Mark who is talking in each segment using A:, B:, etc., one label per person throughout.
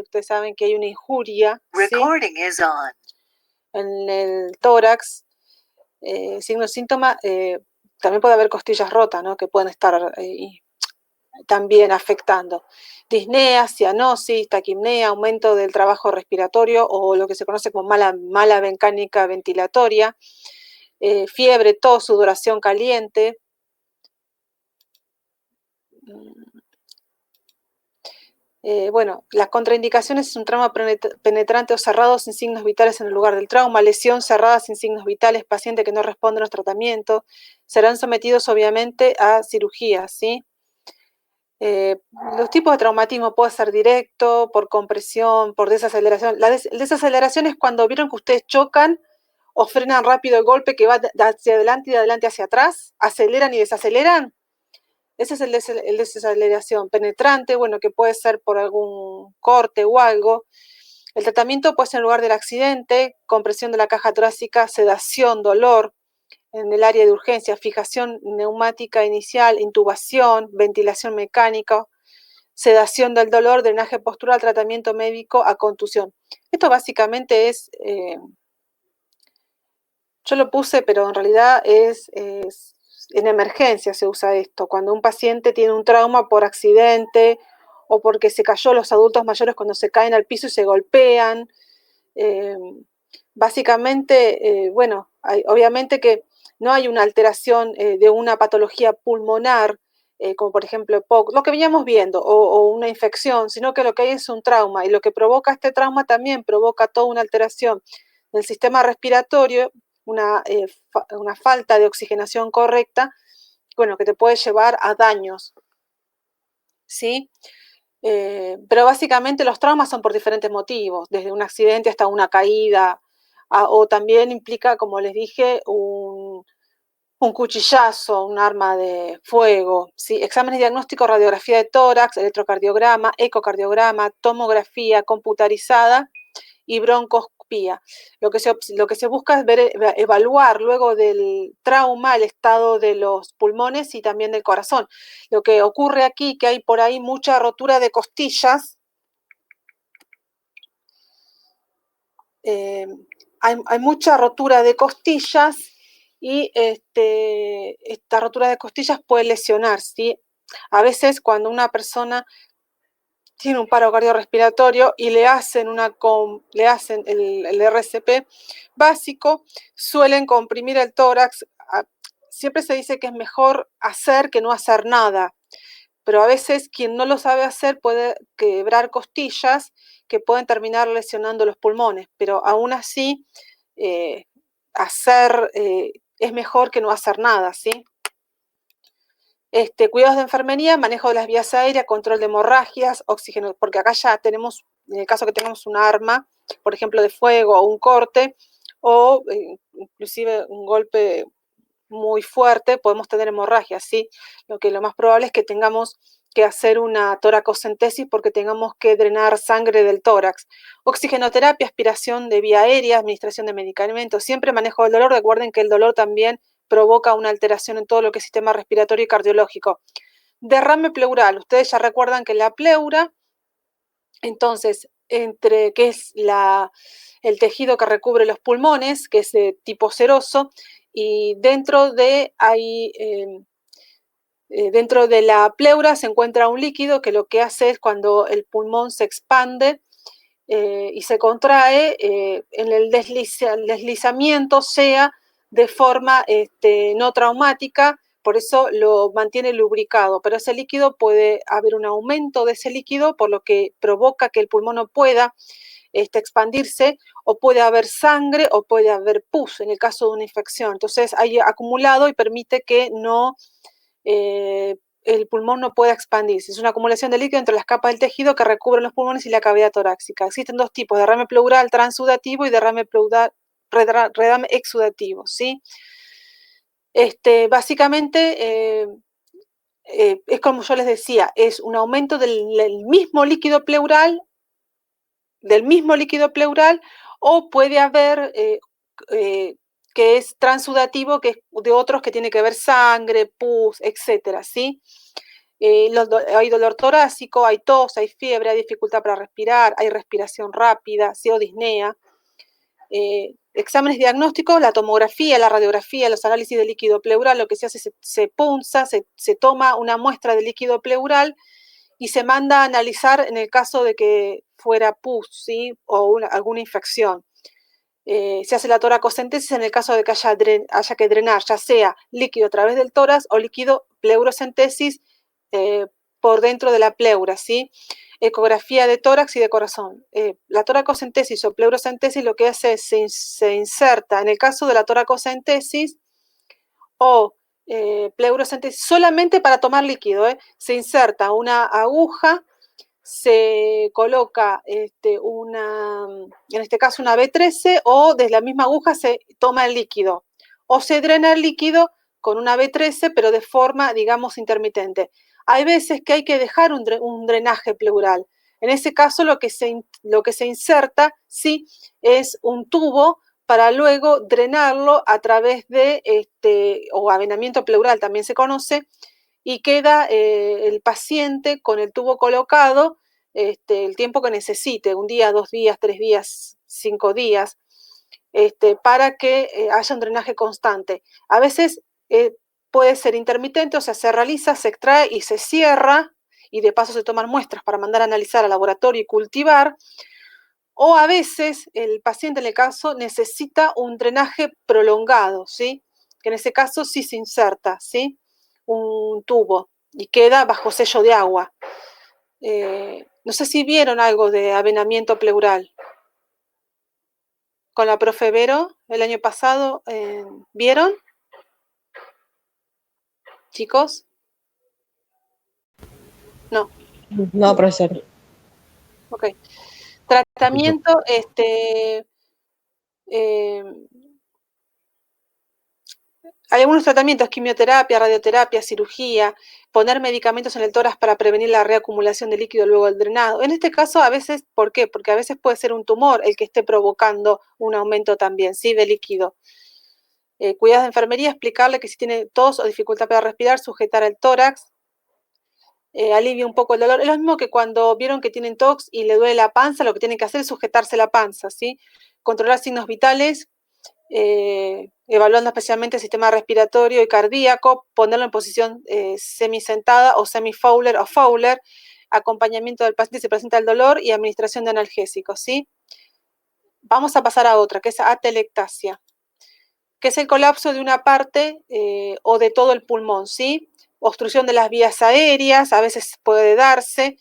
A: ustedes saben que hay una injuria, ¿sí?,
B: Recording is on.
A: en el tórax, signo síntoma, también puede haber costillas rotas, ¿no?, que pueden estar también afectando. Disnea, cianosis, taquipnea, aumento del trabajo respiratorio o lo que se conoce como mala mecánica ventilatoria, fiebre, tos, sudoración caliente. Bueno, las contraindicaciones es un trauma penetrante o cerrado sin signos vitales en el lugar del trauma, lesión cerrada sin signos vitales, paciente que no responde a los tratamientos, serán sometidos obviamente a cirugía, ¿sí? Los tipos de traumatismo puede ser directo, por compresión, por desaceleración. La desaceleración es cuando vieron que ustedes chocan o frenan rápido el golpe que va hacia adelante y de adelante hacia atrás, aceleran y desaceleran. Ese es el desaceleración penetrante, bueno, que puede ser por algún corte o algo. El tratamiento puede ser en lugar del accidente, compresión de la caja torácica, sedación, dolor en el área de urgencia, fijación neumática inicial, intubación, ventilación mecánica, sedación del dolor, drenaje postural, tratamiento médico a contusión. Esto básicamente es, yo lo puse, pero en realidad es en emergencia se usa esto, cuando un paciente tiene un trauma por accidente o porque se cayó. Los adultos mayores cuando se caen al piso y se golpean. Básicamente, bueno, obviamente que no hay una alteración de una patología pulmonar, como por ejemplo EPOC, lo que veníamos viendo, o una infección, sino que lo que hay es un trauma, y lo que provoca este trauma también provoca toda una alteración del sistema respiratorio, una falta de oxigenación correcta, bueno, que te puede llevar a daños, ¿sí? Pero básicamente los traumas son por diferentes motivos, desde un accidente hasta una caída, o también implica, como les dije, un cuchillazo, un arma de fuego, ¿sí? Exámenes diagnósticos, radiografía de tórax, electrocardiograma, ecocardiograma, tomografía computarizada y broncoscopía. Lo que se busca es evaluar luego del trauma el estado de los pulmones y también del corazón. Lo que ocurre aquí, que hay por ahí mucha rotura de costillas, hay mucha rotura de costillas y esta rotura de costillas puede lesionar, ¿sí? A veces cuando una persona tiene un paro cardiorrespiratorio y le hacen el RCP básico, suelen comprimir el tórax. Siempre se dice que es mejor hacer que no hacer nada, pero a veces quien no lo sabe hacer puede quebrar costillas que pueden terminar lesionando los pulmones, pero aún así es mejor que no hacer nada, ¿sí? Cuidados de enfermería, manejo de las vías aéreas, control de hemorragias, oxígeno, porque acá ya tenemos, en el caso que tengamos un arma, por ejemplo, de fuego o un corte, o inclusive un golpe muy fuerte, podemos tener hemorragias, ¿sí? Lo más probable es que tengamos que hacer una toracocentesis porque tengamos que drenar sangre del tórax. Oxigenoterapia, aspiración de vía aérea, administración de medicamentos, siempre manejo del dolor. Recuerden que el dolor también provoca una alteración en todo lo que es sistema respiratorio y cardiológico. Derrame pleural, ustedes ya recuerdan que la pleura, entonces, que es el tejido que recubre los pulmones, que es de tipo seroso, y dentro de la pleura se encuentra un líquido que lo que hace es cuando el pulmón se expande y se contrae, en el deslizamiento sea de forma no traumática, por eso lo mantiene lubricado, pero ese líquido puede haber un aumento de ese líquido, por lo que provoca que el pulmón no pueda expandirse, o puede haber sangre o puede haber pus en el caso de una infección. Entonces hay acumulado y permite que el pulmón no pueda expandirse. Es una acumulación de líquido entre las capas del tejido que recubren los pulmones y la cavidad torácica. Existen dos tipos: derrame pleural transudativo y derrame exudativo, ¿sí? Básicamente es como yo les decía, es un aumento del mismo líquido pleural, o puede haber que es transudativo, que es de otros que tiene que ver sangre, pus, etcétera, ¿sí? Hay dolor torácico, hay tos, hay fiebre, hay dificultad para respirar, hay respiración rápida, ¿sí? O disnea. Exámenes diagnósticos, la tomografía, la radiografía, los análisis de líquido pleural, lo que se hace, se punza, se toma una muestra de líquido pleural y se manda a analizar en el caso de que fuera pus, ¿sí? O alguna infección. Se hace la toracocentesis en el caso de que haya que drenar, ya sea líquido a través del tórax o líquido pleurocentesis por dentro de la pleura, ¿sí? Ecografía de tórax y de corazón. La toracocentesis o pleurocentesis lo que hace es se inserta, en el caso de la toracocentesis o pleurocentesis, solamente para tomar líquido, se inserta una aguja, se coloca en este caso una B13 o desde la misma aguja se toma el líquido o se drena el líquido con una B13 pero de forma, digamos, intermitente. Hay veces que hay que dejar un drenaje pleural. En ese caso lo que se inserta, sí, es un tubo para luego drenarlo a través de, o avenamiento pleural también se conoce, y queda el paciente con el tubo colocado el tiempo que necesite, 1 día, 2 días, 3 días, 5 días, para que haya un drenaje constante. A veces puede ser intermitente, o sea, se realiza, se extrae y se cierra, y de paso se toman muestras para mandar a analizar al laboratorio y cultivar, o a veces el paciente en el caso necesita un drenaje prolongado, ¿sí? Que en ese caso sí se inserta, ¿sí? Un tubo y queda bajo sello de agua. No sé si vieron algo de avenamiento pleural. Con la profe Vero el año pasado, ¿vieron? Chicos. No.
B: No, profesor.
A: Ok. Tratamiento, hay algunos tratamientos, quimioterapia, radioterapia, cirugía, poner medicamentos en el tórax para prevenir la reacumulación de líquido luego del drenado. En este caso, a veces, ¿por qué? Porque a veces puede ser un tumor el que esté provocando un aumento también, ¿sí? De líquido. Cuidados de enfermería, explicarle que si tiene tos o dificultad para respirar, sujetar el tórax, alivia un poco el dolor. Es lo mismo que cuando vieron que tienen tos y le duele la panza, lo que tienen que hacer es sujetarse la panza, ¿sí? Controlar signos vitales, evaluando especialmente el sistema respiratorio y cardíaco, ponerlo en posición semisentada o semi-Fowler o Fowler, acompañamiento del paciente si se presenta el dolor y administración de analgésicos, ¿sí? Vamos a pasar a otra, que es atelectasia, que es el colapso de una parte o de todo el pulmón, ¿sí? Obstrucción de las vías aéreas, a veces puede darse,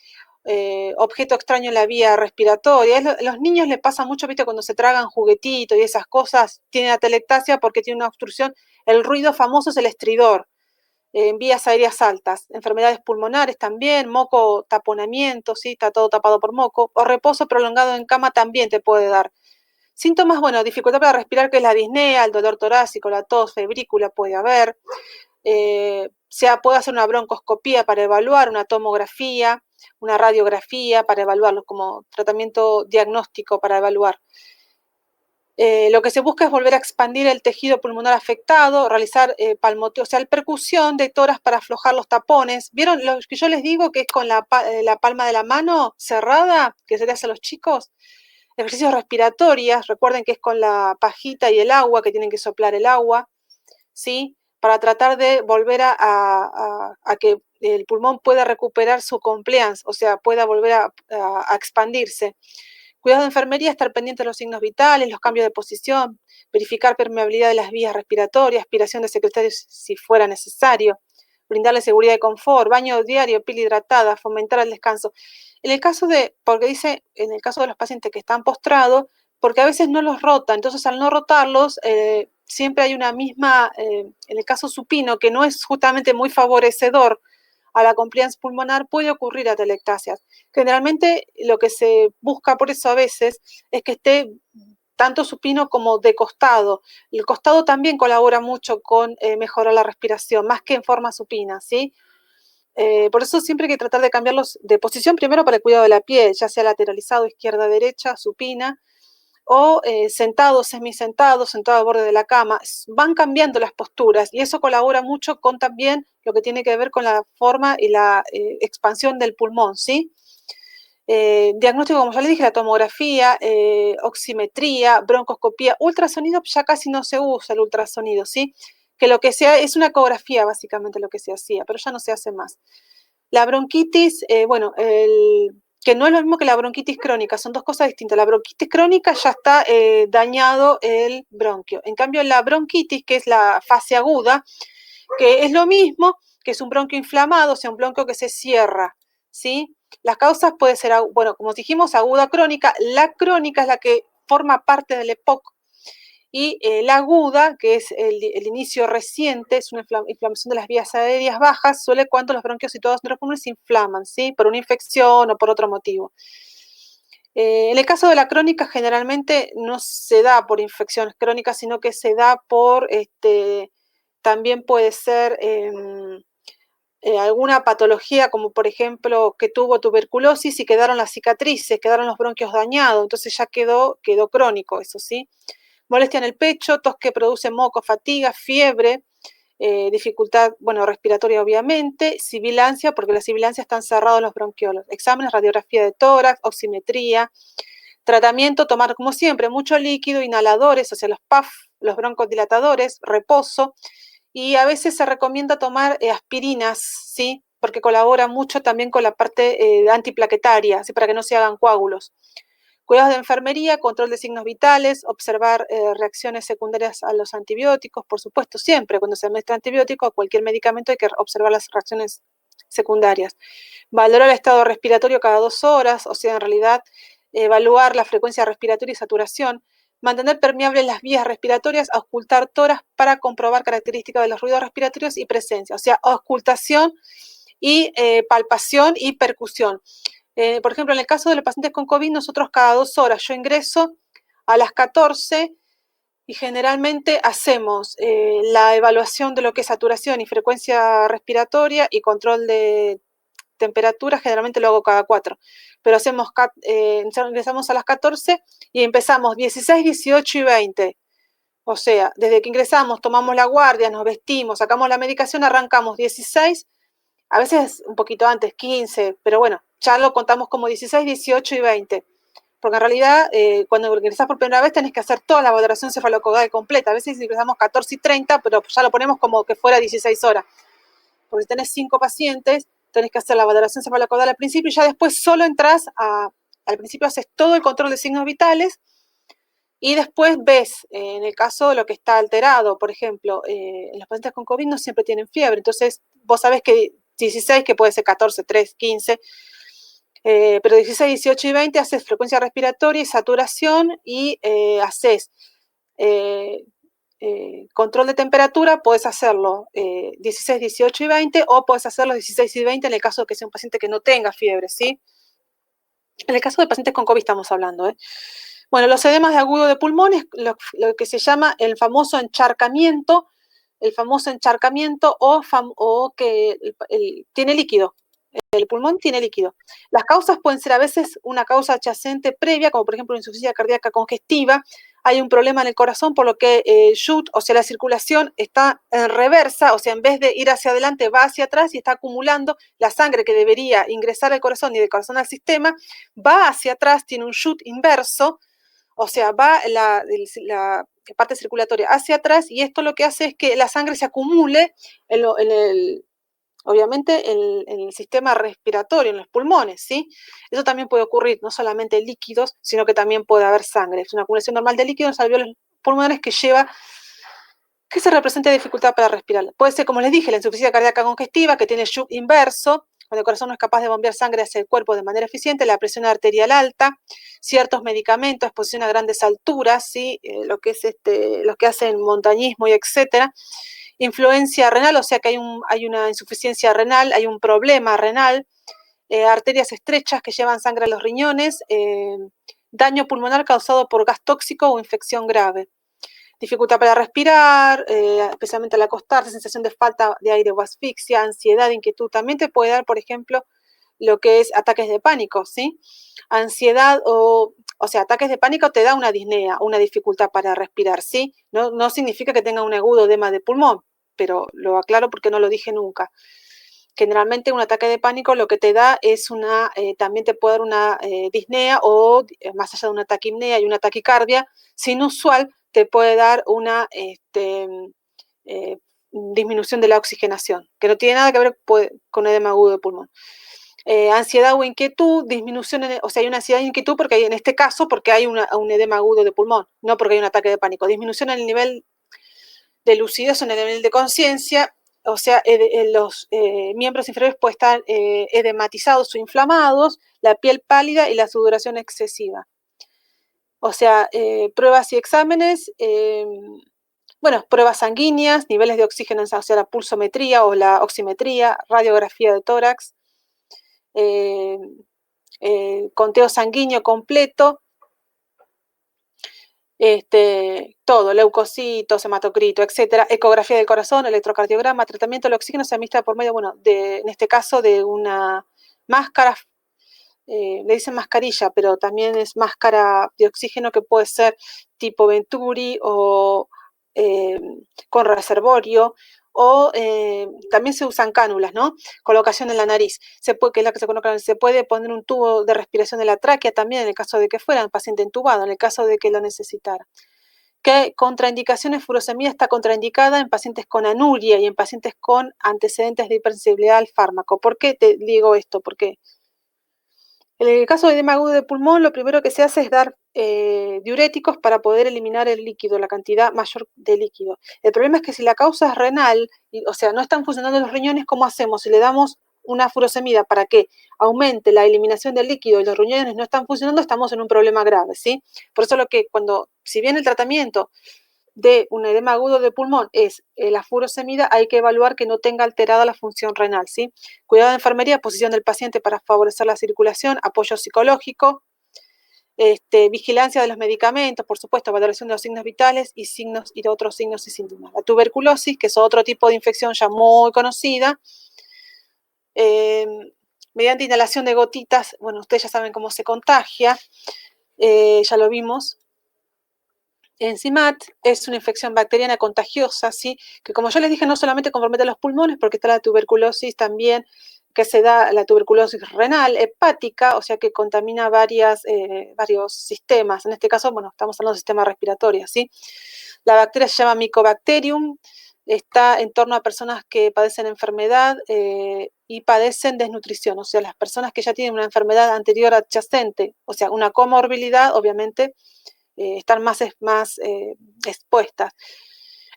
A: objeto extraño en la vía respiratoria. Los niños les pasa mucho, ¿viste? Cuando se tragan juguetitos y esas cosas, tienen atelectasia porque tiene una obstrucción. El ruido famoso es el estridor, en vías aéreas altas. Enfermedades pulmonares también, moco, taponamiento, ¿sí? Está todo tapado por moco. O reposo prolongado en cama también te puede dar. Síntomas, bueno, dificultad para respirar, que es la disnea, el dolor torácico, la tos, febrícula puede haber. Puede hacer una broncoscopía para evaluar, una tomografía, una radiografía para evaluarlo como tratamiento diagnóstico para evaluar. Lo que se busca es volver a expandir el tejido pulmonar afectado, realizar palmoteo, o sea, percusión de tórax para aflojar los tapones. ¿Vieron lo que yo les digo que es con la palma de la mano cerrada, que se le hace a los chicos? Ejercicios respiratorios, recuerden que es con la pajita y el agua, que tienen que soplar el agua, ¿sí? Para tratar de volver a que el pulmón pueda recuperar su compliance, o sea, pueda volver a expandirse. Cuidado de enfermería, estar pendiente de los signos vitales, los cambios de posición, verificar permeabilidad de las vías respiratorias, aspiración de secretarios si fuera necesario, brindarle seguridad y confort, baño diario, piel hidratada, fomentar el descanso. En el caso porque dice, en el caso de los pacientes que están postrados, porque a veces no los rota, entonces al no rotarlos, siempre hay una misma, en el caso supino, que no es justamente muy favorecedor a la compliance pulmonar, puede ocurrir atelectasias. Generalmente lo que se busca por eso a veces es que esté tanto supino como de costado. El costado también colabora mucho con mejorar la respiración, más que en forma supina, ¿sí? Por eso siempre hay que tratar de cambiarlos de posición primero para el cuidado de la piel, ya sea lateralizado, izquierda, derecha, supina, o sentado, semisentado, sentado al borde de la cama. Van cambiando las posturas y eso colabora mucho con también lo que tiene que ver con la forma y la expansión del pulmón, ¿sí? Diagnóstico, como ya le dije, la tomografía, oximetría, broncoscopía, ultrasonido ya casi no se usa el ultrasonido, ¿sí? Que lo que sea es una ecografía básicamente lo que se hacía, pero ya no se hace más. La bronquitis, bueno, que no es lo mismo que la bronquitis crónica, son dos cosas distintas. La bronquitis crónica ya está dañado el bronquio. En cambio, la bronquitis, que es la fase aguda, que es lo mismo, que es un bronquio inflamado, o sea, un bronquio que se cierra, ¿sí? Las causas pueden ser, bueno, como dijimos, aguda crónica. La crónica es la que forma parte del EPOC y la aguda, que es el inicio reciente, es una inflamación de las vías aéreas bajas, suele cuando los bronquios situados en los pulmones se inflaman, ¿sí? Por una infección o por otro motivo. En el caso de la crónica, generalmente no se da por infecciones crónicas, sino que se da por, también puede ser alguna patología, como por ejemplo que tuvo tuberculosis y quedaron las cicatrices, quedaron los bronquios dañados, entonces ya quedó crónico, eso sí. Molestia en el pecho, tos que produce moco, fatiga, fiebre, dificultad, bueno, respiratoria obviamente, sibilancia, porque la sibilancia están cerrados los bronquiolos. Exámenes, radiografía de tórax, oximetría, tratamiento, tomar como siempre mucho líquido, inhaladores, o sea, los PAF, los broncodilatadores, reposo, y a veces se recomienda tomar aspirinas, ¿sí? Porque colabora mucho también con la parte antiplaquetaria, ¿sí? Para que no se hagan coágulos. Cuidados de enfermería, control de signos vitales, observar reacciones secundarias a los antibióticos, por supuesto, siempre cuando se administra antibiótico o cualquier medicamento hay que observar las reacciones secundarias. Valorar el estado respiratorio cada 2 horas, o sea, en realidad evaluar la frecuencia respiratoria y saturación, mantener permeables las vías respiratorias, auscultar tórax para comprobar características de los ruidos respiratorios y presencia, o sea, auscultación y palpación y percusión. Por ejemplo, en el caso de los pacientes con COVID, nosotros cada 2 horas yo ingreso a las 14 y generalmente hacemos la evaluación de lo que es saturación y frecuencia respiratoria y control de temperatura, generalmente lo hago cada 4, pero ingresamos a las 14 y empezamos 16, 18 y 20. O sea, desde que ingresamos, tomamos la guardia, nos vestimos, sacamos la medicación, arrancamos 16, a veces un poquito antes, 15, pero bueno, ya lo contamos como 16, 18 y 20. Porque en realidad, cuando ingresás por primera vez, tenés que hacer toda la valoración cefalocogal completa. A veces ingresamos 14 y 30, pero ya lo ponemos como que fuera 16 horas. Porque si tenés 5 pacientes, tenés que hacer la valoración cefalocaudal al principio y ya después solo entras al principio haces todo el control de signos vitales y después ves, en el caso de lo que está alterado, por ejemplo, en los pacientes con COVID no siempre tienen fiebre, entonces vos sabés que 16, que puede ser 14, 3, 15, pero 16, 18 y 20 haces frecuencia respiratoria y saturación y haces control de temperatura, puedes hacerlo 16, 18 y 20 o puedes hacerlo 16 y 20 en el caso de que sea un paciente que no tenga fiebre, ¿sí? En el caso de pacientes con COVID estamos hablando, ¿eh? Bueno, los edemas de agudo de pulmones, lo que se llama el famoso encharcamiento o que tiene líquido. El pulmón tiene líquido. Las causas pueden ser a veces una causa adyacente previa, como por ejemplo insuficiencia cardíaca congestiva. Hay un problema en el corazón, por lo que el SHUT, o sea, la circulación está en reversa, o sea, en vez de ir hacia adelante, va hacia atrás y está acumulando la sangre que debería ingresar al corazón y del corazón al sistema, va hacia atrás, tiene un SHUT inverso, o sea, va la parte circulatoria hacia atrás y esto lo que hace es que la sangre se acumule obviamente en el sistema respiratorio, en los pulmones, ¿sí? Eso también puede ocurrir, no solamente líquidos, sino que también puede haber sangre. Es una acumulación normal de líquidos en alveolos pulmonares que se representa dificultad para respirar. Puede ser, como les dije, la insuficiencia cardíaca congestiva, que tiene el shock inverso, cuando el corazón no es capaz de bombear sangre hacia el cuerpo de manera eficiente, la presión arterial alta, ciertos medicamentos, exposición a grandes alturas, ¿sí? Lo que es los que hacen montañismo y etcétera. Influencia renal, o sea que hay una insuficiencia renal, hay un problema renal, arterias estrechas que llevan sangre a los riñones, daño pulmonar causado por gas tóxico o infección grave. Dificultad para respirar, especialmente al acostarse, sensación de falta de aire o asfixia, ansiedad, inquietud. También te puede dar, por ejemplo, lo que es ataques de pánico, ¿sí? Ansiedad o sea, ataques de pánico te da una disnea, una dificultad para respirar, ¿sí? No significa que tenga un agudo edema de pulmón, pero lo aclaro porque no lo dije nunca. Generalmente un ataque de pánico lo que te da es también te puede dar una disnea o más allá de una taquipnea y una taquicardia sinusual, te puede dar una disminución de la oxigenación, que no tiene nada que ver con edema agudo de pulmón. Ansiedad o inquietud, disminución, o sea, hay una ansiedad e inquietud porque hay, en este caso, porque hay un edema agudo de pulmón, no porque hay un ataque de pánico. Disminución en el nivel de lucidez o en el nivel de conciencia, o sea, los miembros inferiores pueden estar edematizados o inflamados, la piel pálida y la sudoración excesiva. O sea, pruebas y exámenes, bueno, pruebas sanguíneas, niveles de oxígeno, o sea, la pulsometría o la oximetría, radiografía de tórax, conteo sanguíneo completo, todo, leucocitos, hematocrito, etcétera, ecografía del corazón, electrocardiograma, tratamiento del oxígeno se administra por medio, bueno, en este caso de una máscara, le dicen mascarilla, pero también es máscara de oxígeno que puede ser tipo Venturi o con reservorio, o también se usan cánulas, ¿no? Colocación en la nariz, que es la que se coloca, se puede poner un tubo de respiración de la tráquea también en el caso de que fuera un paciente entubado, en el caso de que lo necesitara. ¿Qué contraindicaciones? Furosemida está contraindicada en pacientes con anuria y en pacientes con antecedentes de hipersensibilidad al fármaco. ¿Por qué te digo esto? Porque en el caso de edema agudo de pulmón, lo primero que se hace es dar diuréticos para poder eliminar el líquido, la cantidad mayor de líquido. El problema es que si la causa es renal, o sea, no están funcionando los riñones, ¿cómo hacemos? Si le damos una furosemida para que aumente la eliminación del líquido y los riñones no están funcionando, estamos en un problema grave, ¿sí? Por eso si bien el tratamiento de un edema agudo de pulmón es la furosemida, hay que evaluar que no tenga alterada la función renal, ¿sí? Cuidado de enfermería, posición del paciente para favorecer la circulación, apoyo psicológico, vigilancia de los medicamentos, por supuesto, valoración de los signos vitales y de otros signos y síntomas. La tuberculosis, que es otro tipo de infección ya muy conocida, mediante inhalación de gotitas, bueno, ustedes ya saben cómo se contagia, ya lo vimos. ENZIMAT es una infección bacteriana contagiosa, ¿sí? Que como yo les dije, no solamente compromete los pulmones, porque está la tuberculosis también, que se da la tuberculosis renal, hepática, o sea que contamina varios sistemas. En este caso, bueno, estamos hablando del sistema respiratorio, ¿sí? La bacteria se llama Mycobacterium, está en torno a personas que padecen enfermedad y padecen desnutrición, o sea, las personas que ya tienen una enfermedad anterior adyacente, o sea, una comorbilidad, obviamente, están más expuestas.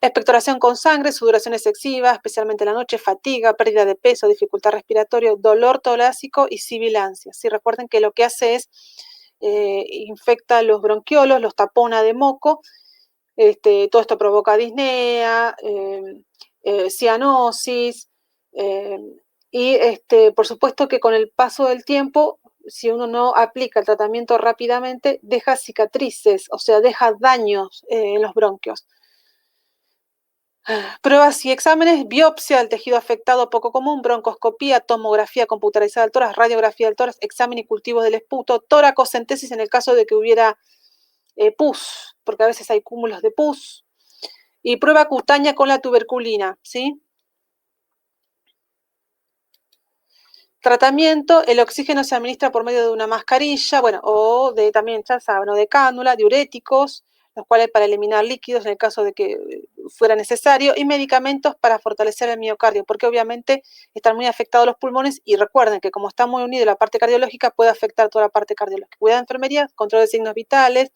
A: Expectoración con sangre, sudoración excesiva, especialmente en la noche, fatiga, pérdida de peso, dificultad respiratoria, dolor torácico y sibilancia. ¿Sí? Recuerden que lo que hace es infecta los bronquiolos, los tapona de moco, todo esto provoca disnea, cianosis, y por supuesto que con el paso del tiempo, si uno no aplica el tratamiento rápidamente, deja cicatrices, o sea, deja daños en los bronquios. Pruebas y exámenes, biopsia del tejido afectado poco común, broncoscopía, tomografía computarizada del tórax, radiografía del tórax, examen y cultivos del esputo, toracocentesis en el caso de que hubiera pus, porque a veces hay cúmulos de pus, y prueba cutánea con la tuberculina, ¿sí? Tratamiento, el oxígeno se administra por medio de una mascarilla, bueno, o también, ya saben, de cánula, diuréticos, los cuales para eliminar líquidos en el caso de que fuera necesario, y medicamentos para fortalecer el miocardio, porque obviamente están muy afectados los pulmones, y recuerden que como está muy unida la parte cardiológica, puede afectar toda la parte cardiológica. Cuidado de enfermería, control de signos vitales.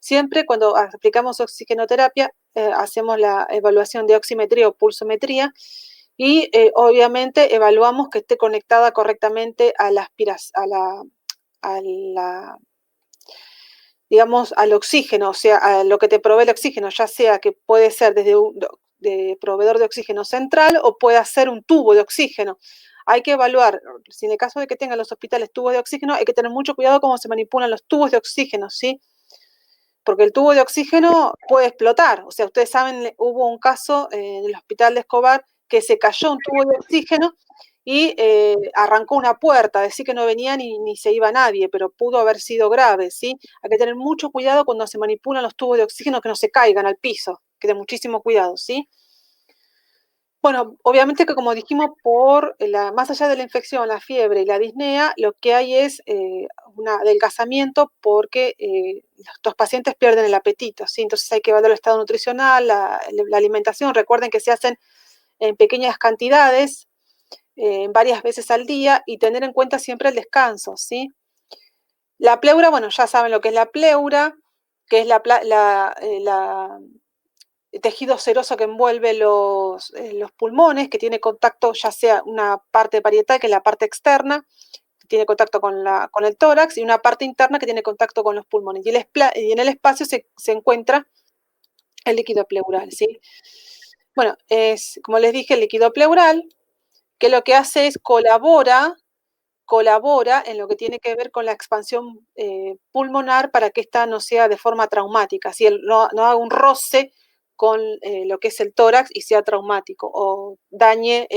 A: Siempre cuando aplicamos oxigenoterapia, hacemos la evaluación de oximetría o pulsometría, y obviamente evaluamos que esté conectada correctamente a digamos, al oxígeno, o sea, a lo que te provee el oxígeno, ya sea que puede ser desde de proveedor de oxígeno central o puede ser un tubo de oxígeno. Hay que evaluar, si en el caso de que tengan los hospitales tubos de oxígeno, hay que tener mucho cuidado cómo se manipulan los tubos de oxígeno, ¿sí? Porque el tubo de oxígeno puede explotar. O sea, ustedes saben, hubo un caso en el hospital de Escobar que se cayó un tubo de oxígeno y arrancó una puerta, decir que no venía ni se iba nadie, pero pudo haber sido grave, ¿sí? Hay que tener mucho cuidado cuando se manipulan los tubos de oxígeno que no se caigan al piso, que de muchísimo cuidado, ¿sí? Bueno, obviamente que como dijimos, más allá de la infección, la fiebre y la disnea, lo que hay es un adelgazamiento porque estos pacientes pierden el apetito, ¿sí? Entonces hay que evaluar el estado nutricional, la alimentación. Recuerden que se hacen en pequeñas cantidades, varias veces al día, y tener en cuenta siempre el descanso, ¿sí? La pleura, bueno, ya saben lo que es la pleura, que es el tejido seroso que envuelve los pulmones, que tiene contacto ya sea una parte parietal, que es la parte externa, que tiene contacto con el tórax, y una parte interna que tiene contacto con los pulmones. Y en el espacio se encuentra el líquido pleural, ¿sí? Bueno, como les dije, el líquido pleural, que lo que hace es colabora en lo que tiene que ver con la expansión pulmonar para que esta no sea de forma traumática, si no haga un roce con lo que es el tórax y sea traumático o dañe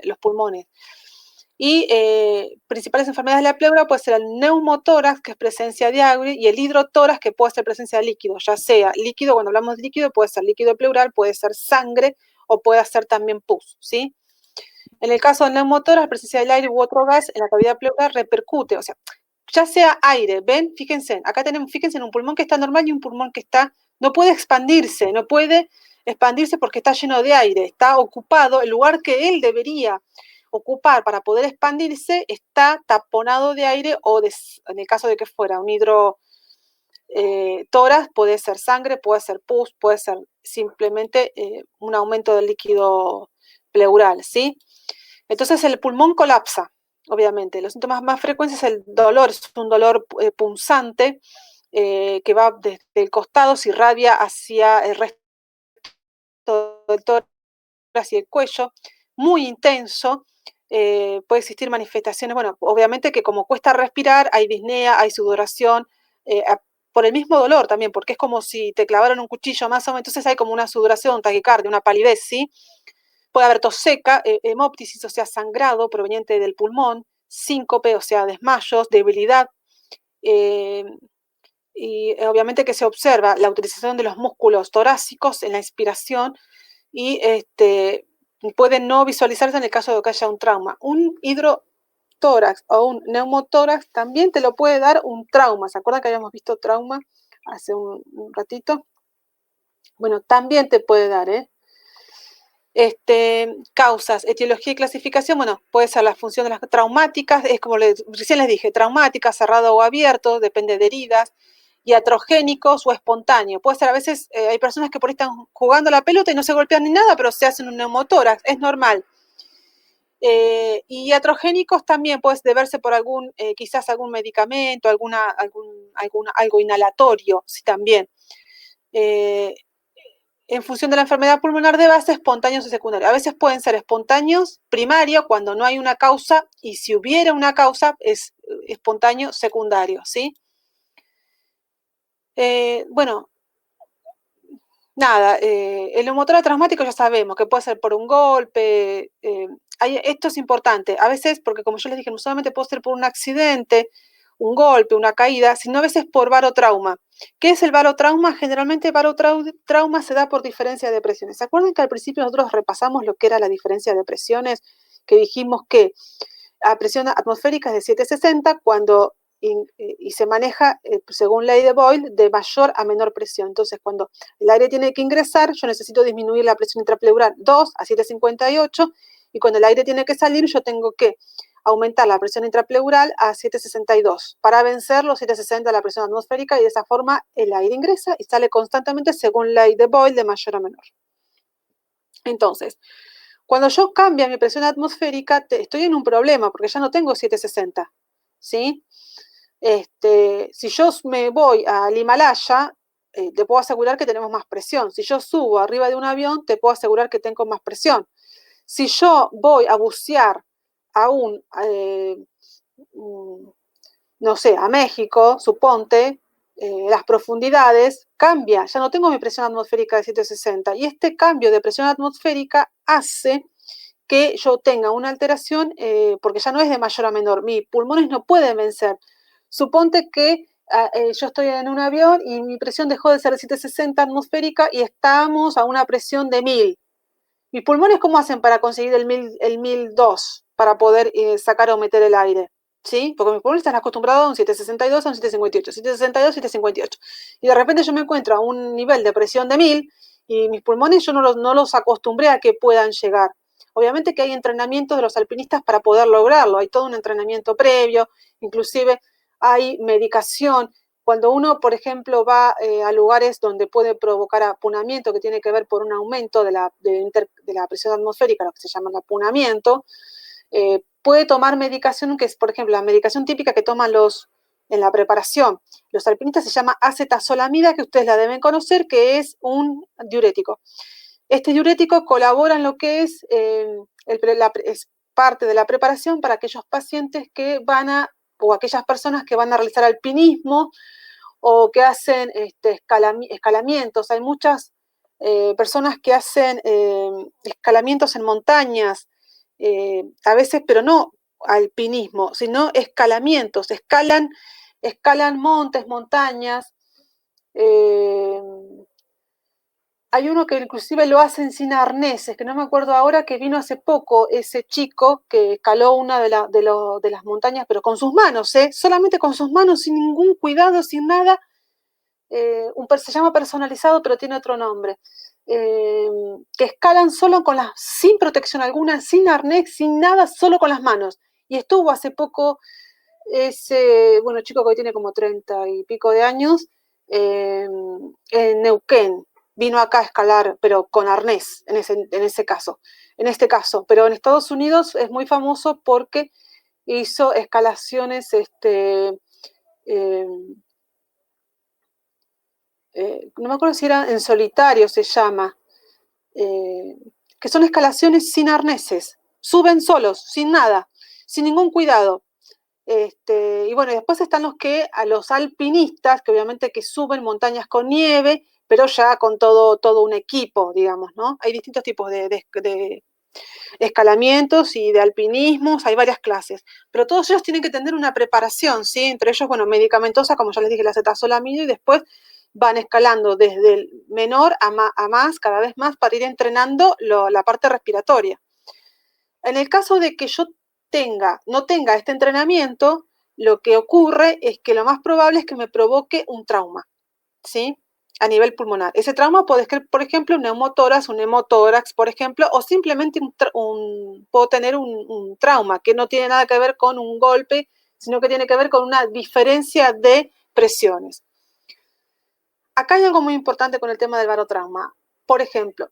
A: los pulmones. Y principales enfermedades de la pleura puede ser el neumotórax, que es presencia de aire, y el hidrotórax, que puede ser presencia de líquido, ya sea líquido, cuando hablamos de líquido, puede ser líquido pleural, puede ser sangre o puede ser también pus, ¿sí? En el caso del neumotórax, la presencia del aire u otro gas en la cavidad pleural repercute, o sea, ya sea aire, ven, fíjense, acá tenemos, fíjense en un pulmón que está normal y un pulmón que no puede expandirse, porque está lleno de aire, está ocupado, el lugar que él debería ocupar para poder expandirse está taponado de aire en el caso de que fuera un hidrotórax, puede ser sangre, puede ser pus, puede ser simplemente un aumento del líquido pleural, ¿sí? Entonces el pulmón colapsa, obviamente. Los síntomas más frecuentes es el dolor, es un dolor punzante que va desde el costado, se irradia hacia el resto del tórax y el cuello, muy intenso. Puede existir manifestaciones, bueno, obviamente que como cuesta respirar, hay disnea, hay sudoración, por el mismo dolor también, porque es como si te clavaran un cuchillo más o menos, entonces hay como una sudoración, taquicardia, una palidez, ¿sí? Puede haber tos seca, hemóptisis, o sea, sangrado proveniente del pulmón, síncope, o sea, desmayos, debilidad, y obviamente que se observa la utilización de los músculos torácicos en la inspiración y pueden no visualizarse en el caso de que haya un trauma. Un hidrotórax o un neumotórax también te lo puede dar un trauma. ¿Se acuerdan que habíamos visto trauma hace un ratito? Bueno, también te puede dar, causas, etiología y clasificación, bueno, puede ser la función de las traumáticas, es como recién les dije, traumáticas, cerrado o abierto, depende de heridas, iatrogénicos o espontáneo. Puede ser, a veces hay personas que por ahí están jugando la pelota y no se golpean ni nada, pero se hacen un neumotórax, es normal. Y iatrogénicos también puede deberse por quizás algún medicamento, algo inhalatorio, sí, también. En función de la enfermedad pulmonar de base, espontáneos o secundarios. A veces pueden ser espontáneos primarios cuando no hay una causa, y si hubiera una causa es espontáneo secundario, ¿sí? Bueno, nada, el neumotórax traumático ya sabemos que puede ser por un golpe, esto es importante, a veces, porque como yo les dije, no solamente puede ser por un accidente, un golpe, una caída, sino a veces por barotrauma. ¿Qué es el barotrauma? Generalmente el barotrauma se da por diferencia de presiones. ¿Se acuerdan que al principio nosotros repasamos lo que era la diferencia de presiones? Que dijimos que a presión atmosférica es de 760 y se maneja, según ley de Boyle, de mayor a menor presión. Entonces, cuando el aire tiene que ingresar, yo necesito disminuir la presión intrapleural 2 a 758, y cuando el aire tiene que salir, yo tengo que aumentar la presión intrapleural a 762 para vencer los 760 de la presión atmosférica, y de esa forma el aire ingresa y sale constantemente según ley de Boyle de mayor a menor. Entonces, cuando yo cambio mi presión atmosférica, estoy en un problema porque ya no tengo 760, ¿sí? Si yo me voy al Himalaya, te puedo asegurar que tenemos más presión. Si yo subo arriba de un avión, te puedo asegurar que tengo más presión. Si yo voy a bucear a no sé, a México, suponte, las profundidades, cambia, ya no tengo mi presión atmosférica de 760. Y este cambio de presión atmosférica hace que yo tenga una alteración, porque ya no es de mayor a menor, mis pulmones no pueden vencer. Suponte que yo estoy en un avión y mi presión dejó de ser de 760 atmosférica y estamos a una presión de 1000. ¿Mis pulmones cómo hacen para conseguir el 1002 para poder sacar o meter el aire? ¿Sí? Porque mis pulmones están acostumbrados a un 762, a un 758, 762, 758. Y de repente yo me encuentro a un nivel de presión de 1000 y mis pulmones yo no los acostumbré a que puedan llegar. Obviamente que hay entrenamientos de los alpinistas para poder lograrlo, hay todo un entrenamiento previo, inclusive hay medicación. Cuando uno, por ejemplo, va a lugares donde puede provocar apunamiento, que tiene que ver por un aumento de la presión atmosférica, lo que se llama el apunamiento, puede tomar medicación, que es, por ejemplo, la medicación típica que toman en la preparación. Los alpinistas se llama acetazolamida, que ustedes la deben conocer, que es un diurético. Este diurético colabora en lo que es, es parte de la preparación para aquellos pacientes que van a, o aquellas personas que van a realizar alpinismo o que hacen escalamientos. Hay muchas personas que hacen escalamientos en montañas, a veces, pero no alpinismo, sino escalamientos, escalan montes, montañas. Hay uno que inclusive lo hacen sin arneses, que no me acuerdo ahora, que vino hace poco ese chico que escaló una de las montañas, pero con sus manos, solamente con sus manos, sin ningún cuidado, sin nada. Se llama personalizado, pero tiene otro nombre. Que escalan solo sin protección alguna, sin arnés, sin nada, solo con las manos. Y estuvo hace poco ese, chico que hoy tiene como 30 y pico de años, en Neuquén. Vino acá a escalar, pero con arnés, en este caso. Pero en Estados Unidos es muy famoso porque hizo escalaciones, no me acuerdo si era en solitario, se llama, que son escalaciones sin arneses, suben solos, sin nada, sin ningún cuidado. Y después están a los alpinistas, que obviamente que suben montañas con nieve, pero ya con todo un equipo, digamos, ¿no? Hay distintos tipos de escalamientos y de alpinismos, hay varias clases, pero todos ellos tienen que tener una preparación, ¿sí? Entre ellos, medicamentosa, como ya les dije, la acetazolamida, y después van escalando desde el menor a más, cada vez más, para ir entrenando la parte respiratoria. En el caso de que yo no tenga este entrenamiento, lo que ocurre es que lo más probable es que me provoque un trauma, ¿sí? A nivel pulmonar. Ese trauma puede ser, por ejemplo, un hemotórax, por ejemplo, o simplemente puedo tener un trauma que no tiene nada que ver con un golpe, sino que tiene que ver con una diferencia de presiones. Acá hay algo muy importante con el tema del barotrauma. Por ejemplo,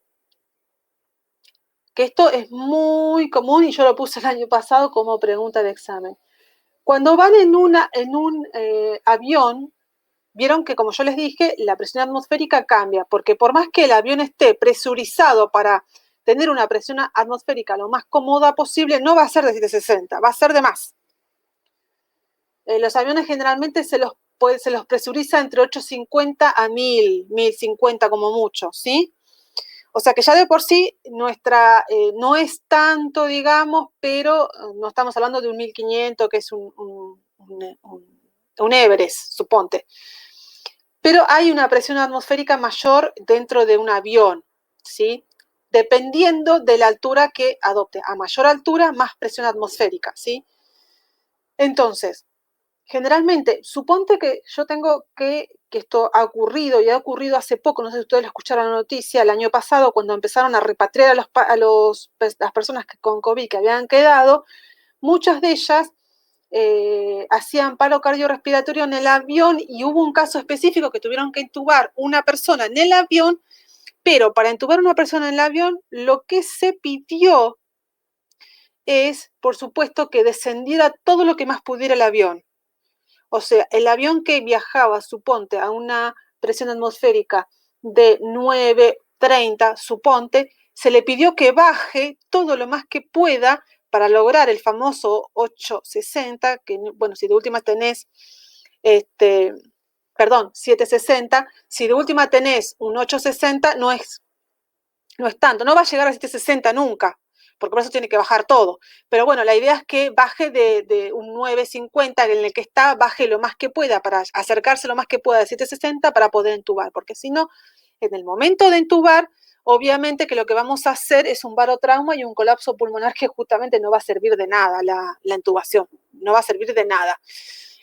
A: que esto es muy común y yo lo puse el año pasado como pregunta de examen. Cuando van en un avión, vieron que, como yo les dije, la presión atmosférica cambia, porque por más que el avión esté presurizado para tener una presión atmosférica lo más cómoda posible, no va a ser de 760, va a ser de más. Los aviones generalmente se los presuriza entre 850 a 1000, 1050 como mucho, ¿sí? O sea que ya de por sí nuestra no es tanto, digamos, pero no estamos hablando de un 1500, que es un Everest, suponte. Pero hay una presión atmosférica mayor dentro de un avión, ¿sí? Dependiendo de la altura que adopte. A mayor altura, más presión atmosférica, ¿sí? Entonces, generalmente, suponte que yo tengo que esto ha ocurrido y ha ocurrido hace poco, no sé si ustedes lo escucharon en la noticia, el año pasado, cuando empezaron a repatriar las personas con COVID que habían quedado, muchas de ellas hacían paro cardiorrespiratorio en el avión y hubo un caso específico que tuvieron que intubar una persona en el avión, pero para intubar una persona en el avión lo que se pidió es, por supuesto, que descendiera todo lo que más pudiera el avión. O sea, el avión que viajaba, suponte, a una presión atmosférica de 930, suponte, se le pidió que baje todo lo más que pueda para lograr el famoso 860, que, si de última tenés, 760, si de última tenés un 860, no es tanto, no va a llegar a 760 nunca, porque por eso tiene que bajar todo. Pero bueno, la idea es que baje de un 9,50 en el que está, baje lo más que pueda, para acercarse lo más que pueda de 7,60 para poder entubar, porque si no, en el momento de entubar, obviamente que lo que vamos a hacer es un barotrauma y un colapso pulmonar que justamente no va a servir de nada la intubación, no va a servir de nada.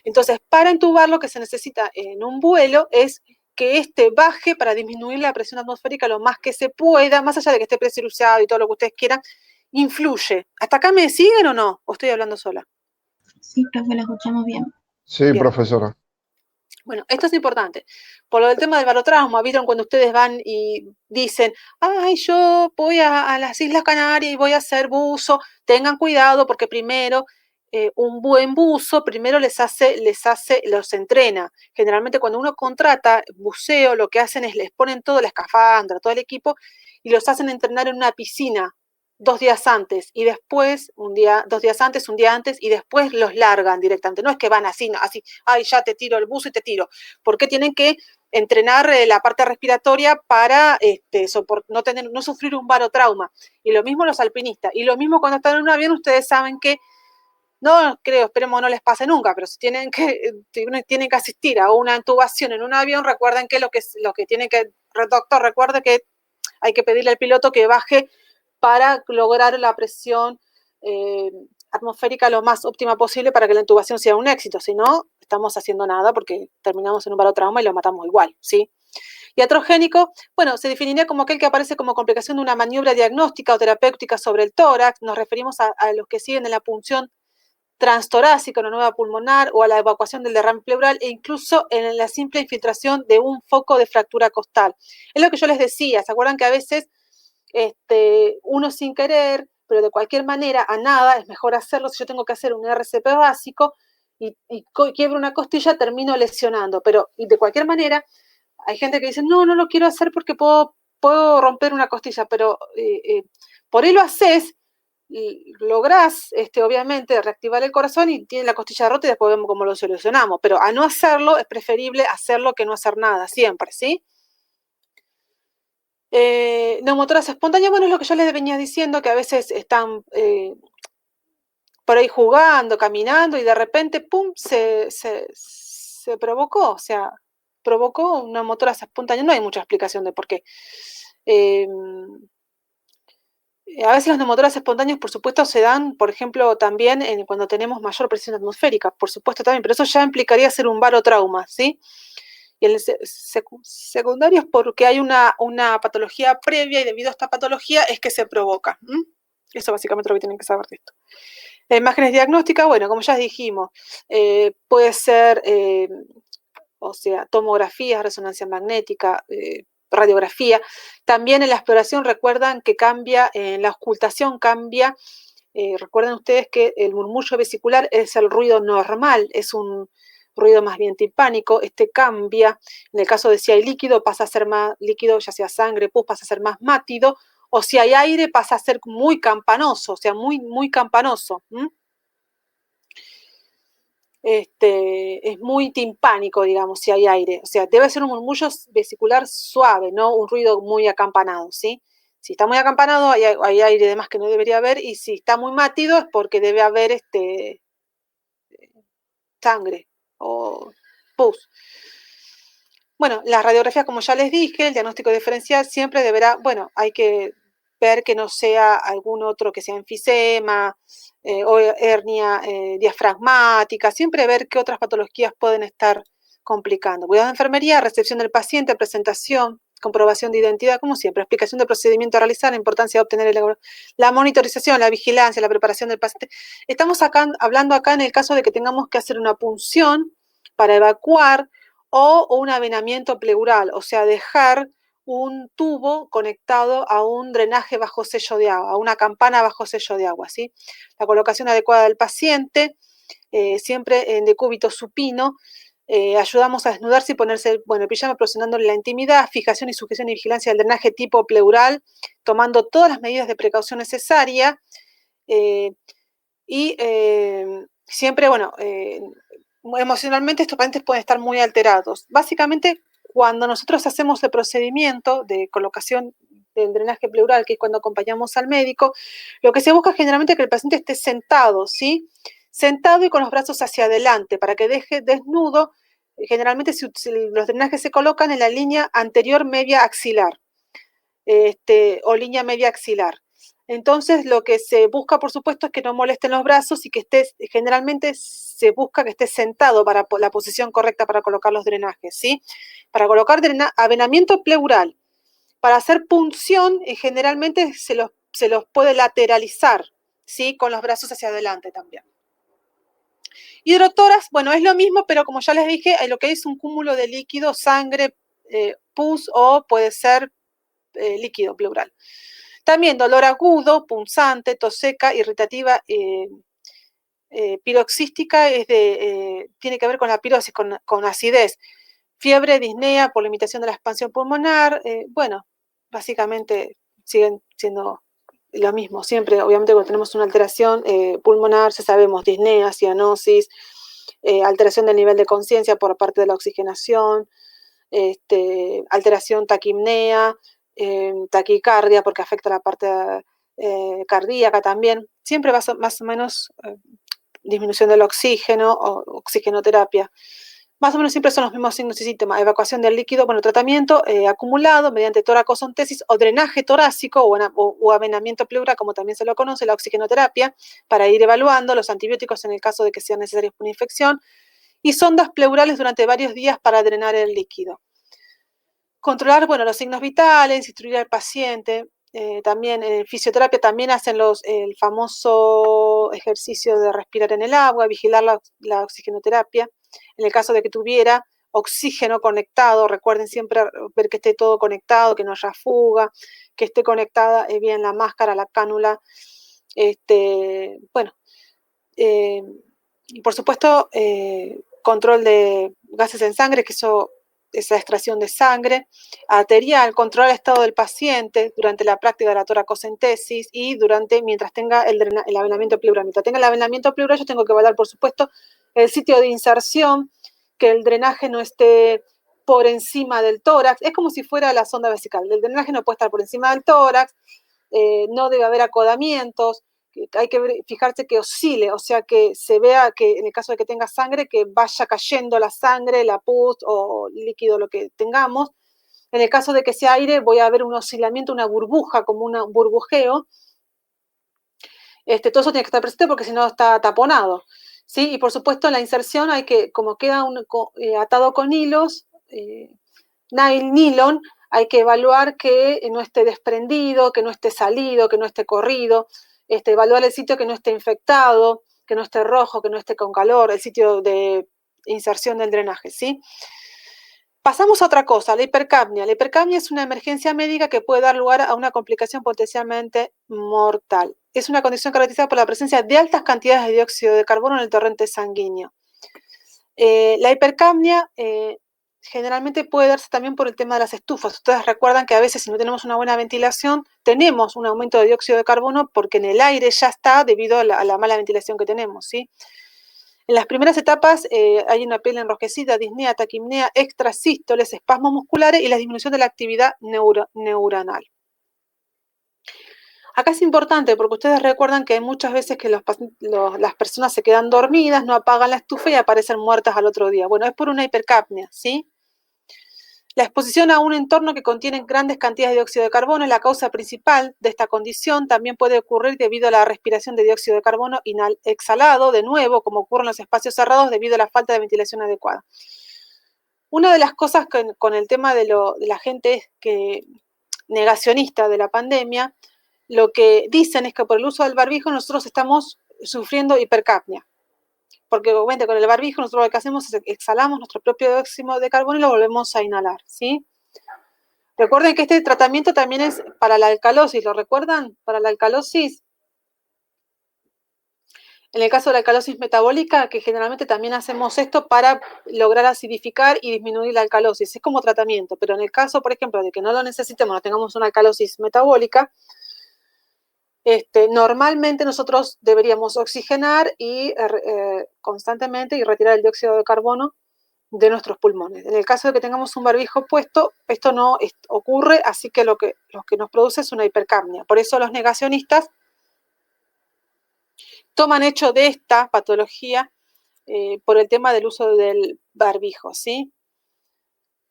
A: Entonces, para entubar lo que se necesita en un vuelo es que este baje para disminuir la presión atmosférica lo más que se pueda, más allá de que esté presurizado y todo lo que ustedes quieran, influye. ¿Hasta acá me siguen o no? ¿O estoy hablando sola?
B: Sí, profe, lo escuchamos bien.
C: Sí,
A: Bien.
C: profesora.
A: Bueno, esto es importante. Por lo del tema del barotrauma, ¿vieron cuando ustedes van y dicen, ay, yo voy a las Islas Canarias y voy a hacer buzo? Tengan cuidado porque primero un buen buzo primero los entrena. Generalmente cuando uno contrata buceo, lo que hacen es les ponen todo la escafandra, todo el equipo y los hacen entrenar en una piscina 2 días antes y después, 2 días antes, un día antes y después los largan directamente. No es que van así, no, así, ay, ya te tiro el buzo y te tiro, porque tienen que entrenar la parte respiratoria para no sufrir un barotrauma. Y lo mismo los alpinistas. Y lo mismo cuando están en un avión, ustedes saben que no creo, esperemos no les pase nunca, pero si tienen que asistir a una intubación en un avión, recuerden que lo que tiene que, el doctor recuerde que hay que pedirle al piloto que baje para lograr la presión atmosférica lo más óptima posible para que la intubación sea un éxito. Si no, estamos haciendo nada porque terminamos en un barotrauma y lo matamos igual, ¿sí? Iatrogénico, bueno, se definiría como aquel que aparece como complicación de una maniobra diagnóstica o terapéutica sobre el tórax. Nos referimos a los que siguen en la punción transtorácica, una nueva pulmonar o a la evacuación del derrame pleural e incluso en la simple infiltración de un foco de fractura costal. Es lo que yo les decía, ¿se acuerdan que a veces uno sin querer, pero de cualquier manera, a nada, es mejor hacerlo? Si yo tengo que hacer un RCP básico y quiebro una costilla, termino lesionando, pero y de cualquier manera, hay gente que dice, no, no lo quiero hacer porque puedo romper una costilla, pero por ahí lo haces, lográs, obviamente, reactivar el corazón y tiene la costilla rota y después vemos cómo lo solucionamos. Pero a no hacerlo, es preferible hacerlo que no hacer nada, siempre, ¿sí? Neumotoras espontáneas, bueno, es lo que yo les venía diciendo, que a veces están por ahí jugando, caminando y de repente, ¡pum!, se provocó, o sea, provocó una motora espontánea. No hay mucha explicación de por qué. A veces los neumotoras espontáneos, por supuesto, se dan, por ejemplo, también cuando tenemos mayor presión atmosférica, por supuesto también, pero eso ya implicaría hacer un barotrauma, ¿sí? Y el secundario es porque hay una patología previa y debido a esta patología es que se provoca. Eso básicamente es lo que tienen que saber de esto. Imágenes diagnósticas, bueno, como ya dijimos, puede ser, o sea, tomografía, resonancia magnética, radiografía. También en la exploración recuerdan que cambia, en la ocultación cambia. Recuerden ustedes que el murmullo vesicular es el ruido normal, es un ruido más bien timpánico. Cambia, en el caso de si hay líquido pasa a ser más líquido, ya sea sangre, pus, pasa a ser más mátido, o si hay aire pasa a ser muy campanoso, o sea, muy, muy campanoso. Es muy timpánico, digamos, si hay aire. O sea, debe ser un murmullo vesicular suave, no un ruido muy acampanado, ¿sí? Si está muy acampanado, hay aire de más que no debería haber, y si está muy matido es porque debe haber sangre o pus. Bueno, las radiografías, como ya les dije, el diagnóstico diferencial siempre deberá, bueno, hay que ver que no sea algún otro, que sea enfisema o hernia diafragmática, siempre ver qué otras patologías pueden estar complicando. Cuidado de enfermería, recepción del paciente, presentación, comprobación de identidad, como siempre, explicación del procedimiento a realizar, la importancia de obtener la monitorización, la vigilancia, la preparación del paciente. Estamos hablando acá en el caso de que tengamos que hacer una punción para evacuar o un avenamiento pleural, o sea, dejar un tubo conectado a un drenaje bajo sello de agua, a una campana bajo sello de agua, ¿sí? La colocación adecuada del paciente, siempre en decúbito supino, ayudamos a desnudarse y ponerse, bueno, el pijama proporcionándole la intimidad, fijación y sujeción y vigilancia del drenaje tipo pleural, tomando todas las medidas de precaución necesarias y siempre, bueno, emocionalmente estos pacientes pueden estar muy alterados. Básicamente, cuando nosotros hacemos el procedimiento de colocación del drenaje pleural, que es cuando acompañamos al médico, lo que se busca generalmente es que el paciente esté sentado, ¿sí? Sentado y con los brazos hacia adelante, para que deje desnudo. Generalmente los drenajes se colocan en la línea anterior media axilar, o línea media axilar. Entonces, lo que se busca, por supuesto, es que no molesten los brazos y que estés, generalmente se busca que estés sentado para la posición correcta para colocar los drenajes, ¿sí? Para colocar avenamiento pleural, para hacer punción, generalmente se los puede lateralizar, ¿sí? Con los brazos hacia adelante también. Hidrotórax, bueno, es lo mismo, pero como ya les dije, lo que es un cúmulo de líquido, sangre, pus o puede ser líquido pleural. También dolor agudo, punzante, tos seca, irritativa, piroxística, tiene que ver con la pirosis, con acidez. Fiebre, disnea por limitación de la expansión pulmonar. Bueno, básicamente siguen siendo lo mismo. Siempre, obviamente, cuando tenemos una alteración pulmonar, ya sabemos, disnea, cianosis, alteración del nivel de conciencia por parte de la oxigenación, alteración taquimnea, taquicardia, porque afecta la parte cardíaca también. Siempre va más o menos disminución del oxígeno o oxigenoterapia. Más o menos siempre son los mismos signos y síntomas. Evacuación del líquido, bueno, tratamiento acumulado mediante toracocentesis o drenaje torácico o avenamiento pleural, como también se lo conoce, la oxigenoterapia, para ir evaluando los antibióticos en el caso de que sean necesarios por una infección, y sondas pleurales durante varios días para drenar el líquido. Controlar, bueno, los signos vitales, instruir al paciente. También en fisioterapia también hacen el famoso ejercicio de respirar en el agua, vigilar la oxigenoterapia. En el caso de que tuviera oxígeno conectado, recuerden siempre ver que esté todo conectado, que no haya fuga, que esté conectada bien la máscara, la cánula. Bueno, y por supuesto, control de gases en sangre, que eso es la extracción de sangre arterial, controlar el estado del paciente durante la práctica de la toracocentesis y mientras tenga el avenamiento pleural. Mientras tenga el avenamiento pleural, yo tengo que evaluar, por supuesto, el sitio de inserción, que el drenaje no esté por encima del tórax. Es como si fuera la sonda vesical. El drenaje no puede estar por encima del tórax, no debe haber acodamientos. Hay que fijarse que oscile, o sea, que se vea que en el caso de que tenga sangre, que vaya cayendo la sangre, la pus o líquido, lo que tengamos. En el caso de que sea aire, voy a ver un oscilamiento, una burbuja, como un burbujeo. Todo eso tiene que estar presente porque si no está taponado, ¿sí? Y por supuesto en la inserción hay que, como queda atado con hilos, nylon, hay que evaluar que no esté desprendido, que no esté salido, que no esté corrido, evaluar el sitio que no esté infectado, que no esté rojo, que no esté con calor, el sitio de inserción del drenaje, ¿sí? Pasamos a otra cosa, la hipercapnia. La hipercapnia es una emergencia médica que puede dar lugar a una complicación potencialmente mortal. Es una condición caracterizada por la presencia de altas cantidades de dióxido de carbono en el torrente sanguíneo. La hipercapnia generalmente puede darse también por el tema de las estufas. Ustedes recuerdan que a veces si no tenemos una buena ventilación, tenemos un aumento de dióxido de carbono porque en el aire ya está debido a la mala ventilación que tenemos, ¿sí? En las primeras etapas hay una piel enrojecida, disnea, taquimnea, extrasístoles, espasmos musculares y la disminución de la actividad neuronal. Acá es importante porque ustedes recuerdan que hay muchas veces que las personas se quedan dormidas, no apagan la estufa y aparecen muertas al otro día. Bueno, es por una hipercapnia, ¿sí? La exposición a un entorno que contiene grandes cantidades de dióxido de carbono es la causa principal de esta condición. También puede ocurrir debido a la respiración de dióxido de carbono exhalado, de nuevo, como ocurre en los espacios cerrados debido a la falta de ventilación adecuada. Una de las cosas con el tema de la gente negacionista de la pandemia, lo que dicen es que por el uso del barbijo nosotros estamos sufriendo hipercapnia. Porque obviamente con el barbijo nosotros lo que hacemos es exhalamos nuestro propio dióxido de carbono y lo volvemos a inhalar, ¿sí? Recuerden que este tratamiento también es para la alcalosis, ¿lo recuerdan? Para la alcalosis. En el caso de la alcalosis metabólica, que generalmente también hacemos esto para lograr acidificar y disminuir la alcalosis. Es como tratamiento, pero en el caso, por ejemplo, de que no lo necesitemos, no tengamos una alcalosis metabólica, normalmente nosotros deberíamos oxigenar constantemente y retirar el dióxido de carbono de nuestros pulmones. En el caso de que tengamos un barbijo puesto, esto no ocurre, así que lo que nos produce es una hipercapnia. Por eso los negacionistas toman hecho de esta patología por el tema del uso del barbijo, ¿sí?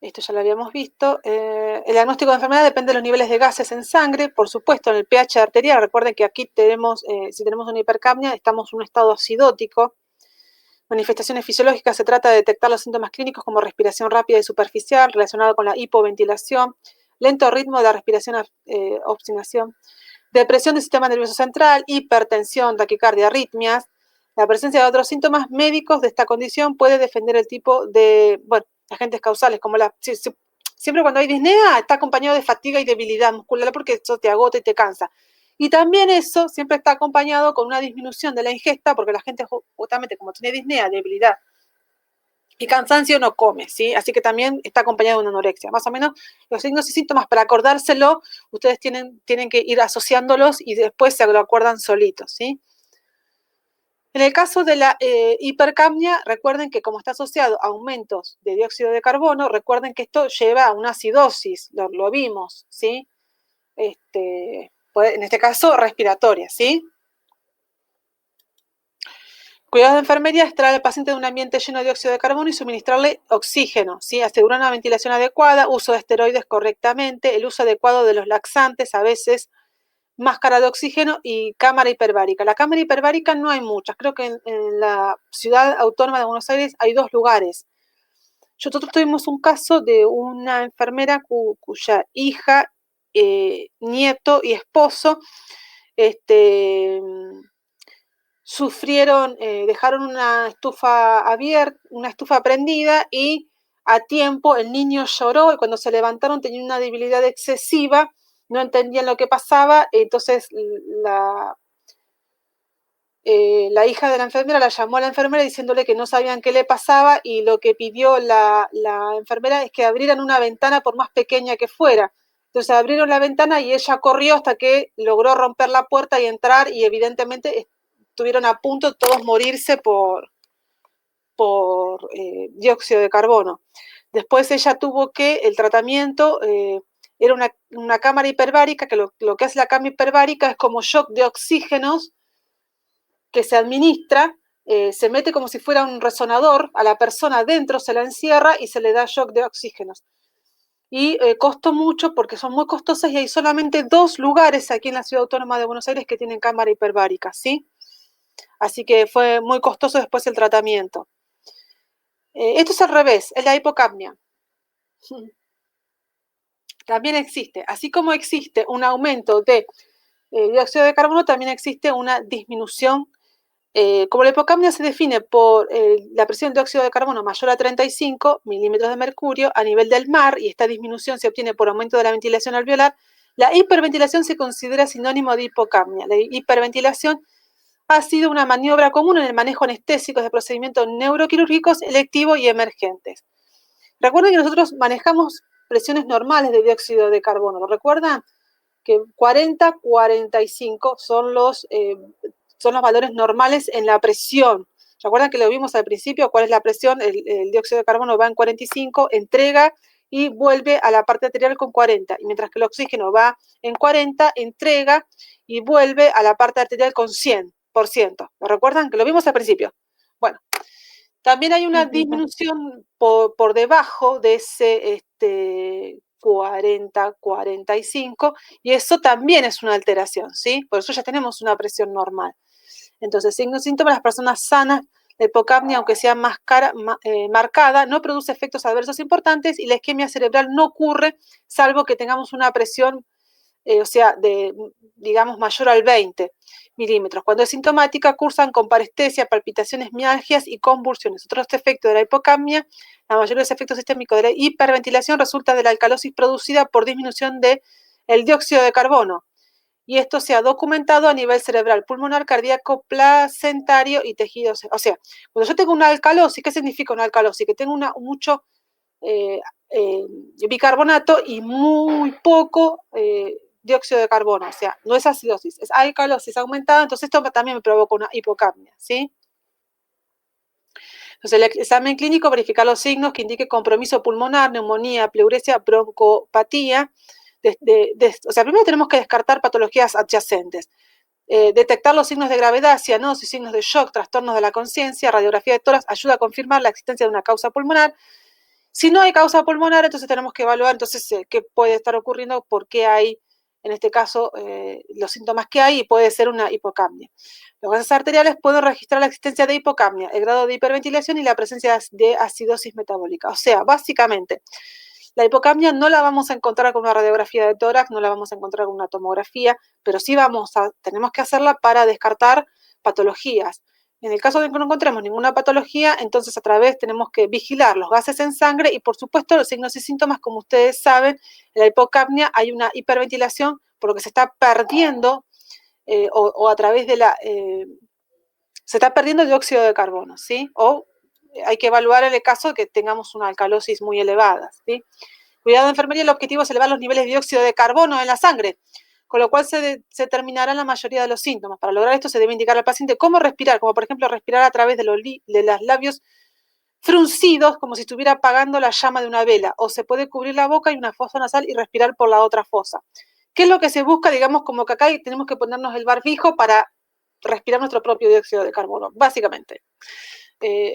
A: Esto ya lo habíamos visto. El diagnóstico de enfermedad depende de los niveles de gases en sangre, por supuesto, en el pH arterial. Recuerden que aquí tenemos, si tenemos una hipercapnia, estamos en un estado acidótico. Manifestaciones fisiológicas, se trata de detectar los síntomas clínicos como respiración rápida y superficial relacionado con la hipoventilación, lento ritmo de la respiración, obstinación, depresión del sistema nervioso central, hipertensión, taquicardia, arritmias. La presencia de otros síntomas médicos de esta condición puede defender el tipo de, agentes causales, como siempre cuando hay disnea está acompañado de fatiga y debilidad muscular porque eso te agota y te cansa. Y también eso siempre está acompañado con una disminución de la ingesta, porque la gente justamente como tiene disnea, debilidad y cansancio, no come, ¿sí? Así que también está acompañado de una anorexia. Más o menos los signos y síntomas, para acordárselo, ustedes tienen que ir asociándolos y después se lo acuerdan solitos, ¿sí? En el caso de la hipercapnia, recuerden que como está asociado a aumentos de dióxido de carbono, recuerden que esto lleva a una acidosis, lo vimos, ¿sí? En este caso, respiratoria, ¿sí? Cuidado de enfermería, extraer al paciente de un ambiente lleno de dióxido de carbono y suministrarle oxígeno, ¿sí? Asegurar una ventilación adecuada, uso de esteroides correctamente, el uso adecuado de los laxantes, a veces máscara de oxígeno y cámara hiperbárica. La cámara hiperbárica no hay muchas, creo que en la ciudad autónoma de Buenos Aires hay 2 lugares. Nosotros tuvimos un caso de una enfermera cuya hija, nieto y esposo sufrieron, dejaron una estufa abierta, una estufa prendida y a tiempo el niño lloró y cuando se levantaron tenía una debilidad excesiva, no entendían lo que pasaba, entonces la hija de la enfermera la llamó a la enfermera diciéndole que no sabían qué le pasaba y lo que pidió la enfermera es que abrieran una ventana por más pequeña que fuera. Entonces abrieron la ventana y ella corrió hasta que logró romper la puerta y entrar y evidentemente estuvieron a punto de todos morirse por dióxido de carbono. Después ella tuvo que, el tratamiento era una cámara hiperbárica, que lo que hace la cámara hiperbárica es como shock de oxígenos que se administra, se mete como si fuera un resonador a la persona dentro, se la encierra y se le da shock de oxígenos. Y costó mucho porque son muy costosas y hay solamente 2 lugares aquí en la Ciudad Autónoma de Buenos Aires que tienen cámara hiperbárica, ¿sí? Así que fue muy costoso después el tratamiento. Esto es al revés, es la hipocapnia. También existe, así como existe un aumento de dióxido de carbono, también existe una disminución. Como la hipocapnia se define por la presión de dióxido de carbono mayor a 35 milímetros de mercurio a nivel del mar, y esta disminución se obtiene por aumento de la ventilación alveolar, la hiperventilación se considera sinónimo de hipocapnia. La hiperventilación ha sido una maniobra común en el manejo anestésico de procedimientos neuroquirúrgicos electivos y emergentes. Recuerden que nosotros manejamos presiones normales de dióxido de carbono, ¿lo recuerdan? Que 40, 45 son los valores normales en la presión. ¿Recuerdan que lo vimos al principio? ¿Cuál es la presión? El dióxido de carbono va en 45, entrega y vuelve a la parte arterial con 40. Y mientras que el oxígeno va en 40, entrega y vuelve a la parte arterial con 100%. ¿Lo recuerdan? Que lo vimos al principio. Bueno, también hay una disminución por debajo de ese 40, 45, y eso también es una alteración, ¿sí? Por eso ya tenemos una presión normal. Entonces, signos y síntomas, las personas sanas, la hipocapnia, aunque sea marcada, no produce efectos adversos importantes y la isquemia cerebral no ocurre, salvo que tengamos una presión, digamos, mayor al 20 milímetros. Cuando es sintomática, cursan con parestesia, palpitaciones, mialgias y convulsiones. Otros efectos de la hipocapnia, la mayoría de los efectos sistémicos de la hiperventilación resulta de la alcalosis producida por disminución del dióxido de carbono. Y esto se ha documentado a nivel cerebral, pulmonar, cardíaco, placentario y tejidos. O sea, cuando yo tengo una alcalosis, ¿qué significa una alcalosis? Que tengo mucho bicarbonato y muy poco dióxido de carbono. O sea, no es acidosis, es alcalosis aumentada. Entonces esto también me provoca una hipocapnia, ¿sí? Entonces, el examen clínico, verificar los signos que indique compromiso pulmonar, neumonía, pleuresia, broncopatía. O sea, primero tenemos que descartar patologías adyacentes. Detectar los signos de gravedad, cianosis, signos de shock, trastornos de la conciencia, radiografía de tórax, ayuda a confirmar la existencia de una causa pulmonar. Si no hay causa pulmonar, entonces tenemos que evaluar entonces qué puede estar ocurriendo, por qué hay, en este caso, los síntomas que hay, y puede ser una hipocapnia. Los gases arteriales pueden registrar la existencia de hipocapnia, el grado de hiperventilación y la presencia de acidosis metabólica. O sea, básicamente, la hipocapnia no la vamos a encontrar con una radiografía de tórax, no la vamos a encontrar con una tomografía, pero sí tenemos que hacerla para descartar patologías. En el caso de que no encontremos ninguna patología, entonces a través tenemos que vigilar los gases en sangre y, por supuesto, los signos y síntomas. Como ustedes saben, en la hipocapnia hay una hiperventilación por lo que se está perdiendo o a través de se está perdiendo dióxido de carbono, ¿sí? O hay que evaluar en el caso de que tengamos una alcalosis muy elevada, ¿sí? Cuidado de enfermería, el objetivo es elevar los niveles de dióxido de carbono en la sangre, con lo cual se terminarán la mayoría de los síntomas. Para lograr esto se debe indicar al paciente cómo respirar, como por ejemplo respirar a través de los labios fruncidos, como si estuviera apagando la llama de una vela, o se puede cubrir la boca y una fosa nasal y respirar por la otra fosa. ¿Qué es lo que se busca? Digamos, como que acá tenemos que ponernos el barbijo para respirar nuestro propio dióxido de carbono, básicamente.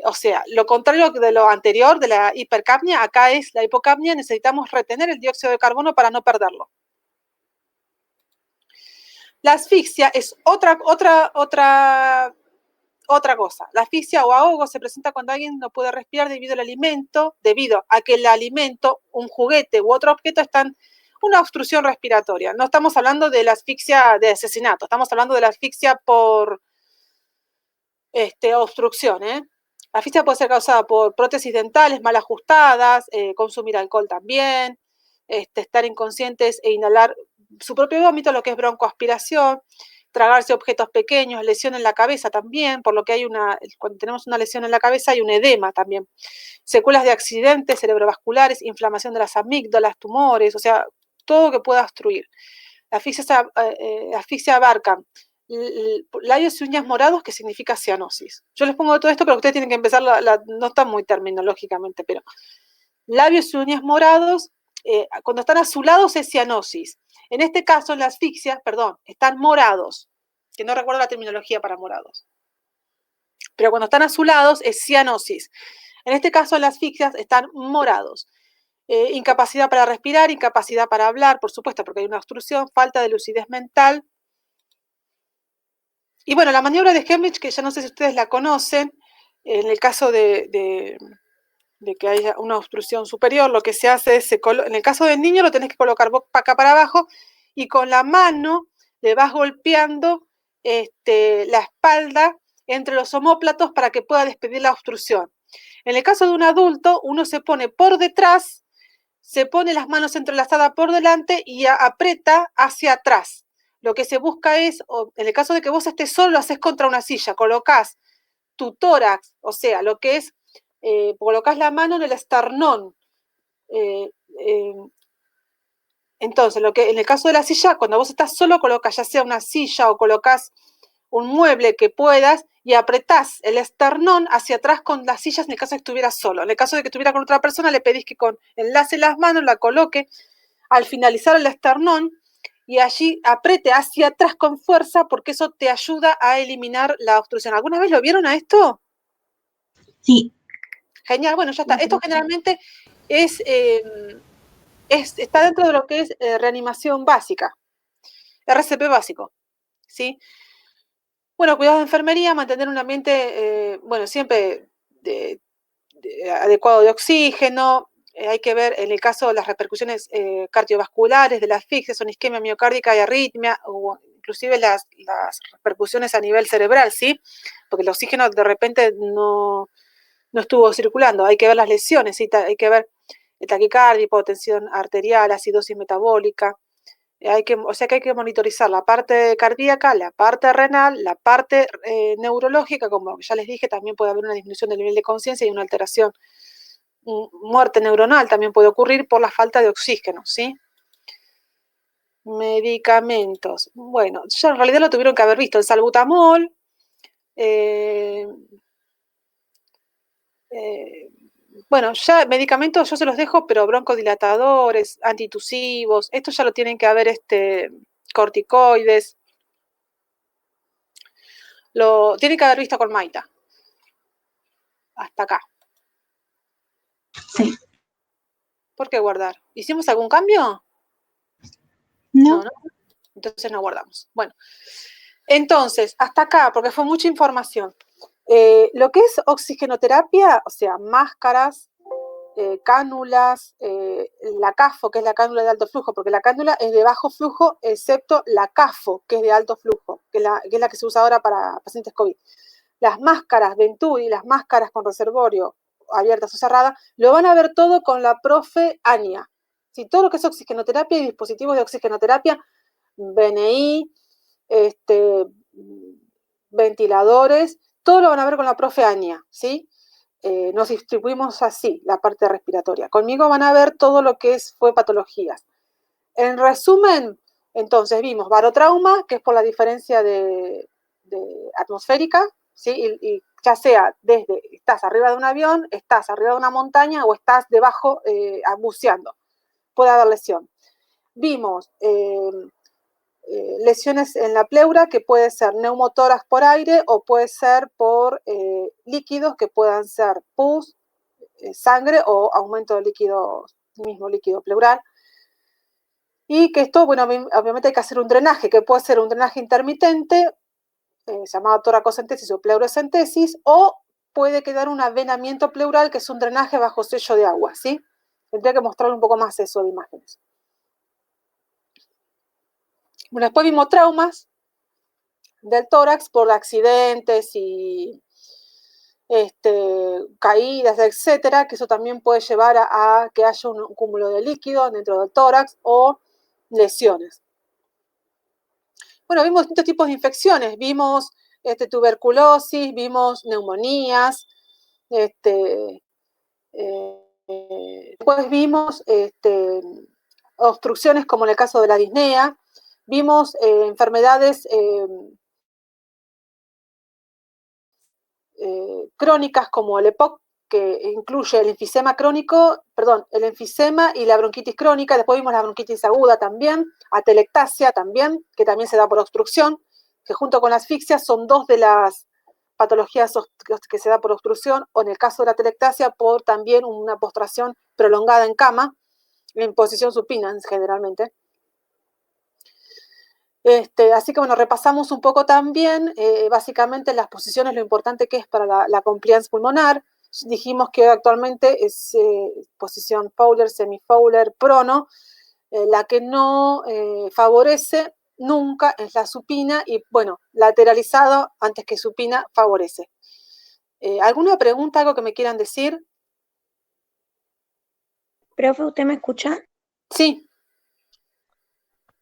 A: O sea, lo contrario de lo anterior, de la hipercapnia, acá es la hipocapnia, necesitamos retener el dióxido de carbono para no perderlo. La asfixia es otra cosa. La asfixia o ahogo se presenta cuando alguien no puede respirar debido a que el alimento, un juguete u otro objeto están una obstrucción respiratoria. No estamos hablando de la asfixia de asesinato, estamos hablando de la asfixia por obstrucción, La asfixia puede ser causada por prótesis dentales mal ajustadas, consumir alcohol también, estar inconscientes e inhalar su propio vómito, lo que es broncoaspiración, tragarse objetos pequeños, lesión en la cabeza también, por lo que cuando tenemos una lesión en la cabeza hay un edema también, secuelas de accidentes cerebrovasculares, inflamación de las amígdalas, tumores, o sea, todo que pueda obstruir. La asfixia abarca labios y uñas morados, que significa cianosis. Yo les pongo todo esto, pero ustedes tienen que empezar, no está muy terminológicamente, pero labios y uñas morados, cuando están azulados es cianosis. En este caso, en la asfixia, están morados, que no recuerdo la terminología para morados. Pero cuando están azulados es cianosis. En este caso, en las asfixias están morados. Incapacidad para respirar, incapacidad para hablar, por supuesto, porque hay una obstrucción, falta de lucidez mental. Y bueno, la maniobra de Heimlich, que ya no sé si ustedes la conocen, en el caso de que haya una obstrucción superior, lo que se hace es, en el caso del niño lo tenés que colocar boca acá para abajo y con la mano le vas golpeando la espalda entre los omóplatos para que pueda despedir la obstrucción. En el caso de un adulto, uno se pone por detrás, se pone las manos entrelazadas por delante y aprieta hacia atrás. Lo que se busca es, en el caso de que vos estés solo, lo haces contra una silla, colocás tu tórax, o sea, lo que es, colocás la mano en el esternón. Entonces, en el caso de la silla, cuando vos estás solo, colocas ya sea una silla o colocás un mueble que puedas y apretás el esternón hacia atrás con las sillas en el caso de que estuvieras solo. En el caso de que estuviera con otra persona, le pedís que enlace las manos, la coloque al finalizar el esternón y allí apriete hacia atrás con fuerza, porque eso te ayuda a eliminar la obstrucción. ¿Alguna vez lo vieron a esto?
B: Sí.
A: Genial, bueno, ya está. Esto generalmente está dentro de lo que es reanimación básica, RCP básico, ¿sí? Bueno, cuidados de enfermería, mantener un ambiente, siempre adecuado de oxígeno. Hay que ver en el caso de las repercusiones cardiovasculares de la asfixia, son isquemia miocárdica y arritmia, o inclusive las repercusiones a nivel cerebral, ¿sí? Porque el oxígeno de repente no estuvo circulando. Hay que ver las lesiones, ¿sí? Hay que ver taquicardia, hipotensión arterial, acidosis metabólica. O sea que hay que monitorizar la parte cardíaca, la parte renal, la parte neurológica, como ya les dije, también puede haber una disminución del nivel de conciencia y una alteración, muerte neuronal también puede ocurrir por la falta de oxígeno, ¿sí? Medicamentos. Bueno, ya en realidad lo tuvieron que haber visto, el salbutamol, bueno, ya medicamentos yo se los dejo, pero broncodilatadores, antitusivos, esto ya lo tienen que haber corticoides. Lo tienen que haber visto con Maita. Hasta acá.
B: Sí.
A: ¿Por qué guardar? ¿Hicimos algún cambio?
B: No.
A: No. Entonces no guardamos. Bueno, entonces, hasta acá, porque fue mucha información. Lo que es oxigenoterapia, o sea, máscaras, cánulas, la CAFO, que es la cánula de alto flujo, porque la cánula es de bajo flujo, excepto la CAFO, que es de alto flujo, que es la que se usa ahora para pacientes COVID. Las máscaras Venturi, las máscaras con reservorio, abiertas o cerradas, lo van a ver todo con la profe Ania. ¿Sí? Todo lo que es oxigenoterapia y dispositivos de oxigenoterapia, BNI, ventiladores, todo lo van a ver con la profe Ania, ¿sí? Nos distribuimos así la parte respiratoria. Conmigo van a ver todo lo que fue patologías. En resumen, entonces vimos barotrauma, que es por la diferencia de atmosférica, ¿sí? Y ya sea desde estás arriba de un avión, estás arriba de una montaña o estás debajo buceando. Puede haber lesión. Vimos lesiones en la pleura, que puede ser neumotórax por aire o puede ser por líquidos, que puedan ser pus, sangre o aumento de líquido, mismo líquido pleural. Y que esto, bueno, obviamente hay que hacer un drenaje, que puede ser un drenaje intermitente, llamado toracocentesis o pleurocentesis, o puede quedar un avenamiento pleural, que es un drenaje bajo sello de agua, ¿sí? Tendría que mostrar un poco más eso de imágenes. Bueno, después vimos traumas del tórax por accidentes y caídas, etcétera, que eso también puede llevar a que haya un cúmulo de líquido dentro del tórax o lesiones. Bueno, vimos distintos tipos de infecciones, vimos tuberculosis, vimos neumonías, después vimos obstrucciones como en el caso de la disnea, vimos enfermedades crónicas como el EPOC, que incluye el enfisema crónico, el enfisema y la bronquitis crónica. Después vimos la bronquitis aguda también, atelectasia también, que también se da por obstrucción, que junto con la asfixia son dos de las patologías que se da por obstrucción, o en el caso de la atelectasia por también una postración prolongada en cama, en posición supina generalmente. Así que bueno, repasamos un poco también, básicamente las posiciones, lo importante que es para la compliance pulmonar. Dijimos que actualmente es posición Fowler, semi-Fowler, prono. La que no favorece nunca es la supina y bueno, lateralizado antes que supina favorece. ¿Alguna pregunta, algo que me quieran decir?
C: Profe, ¿usted me escucha?
A: Sí.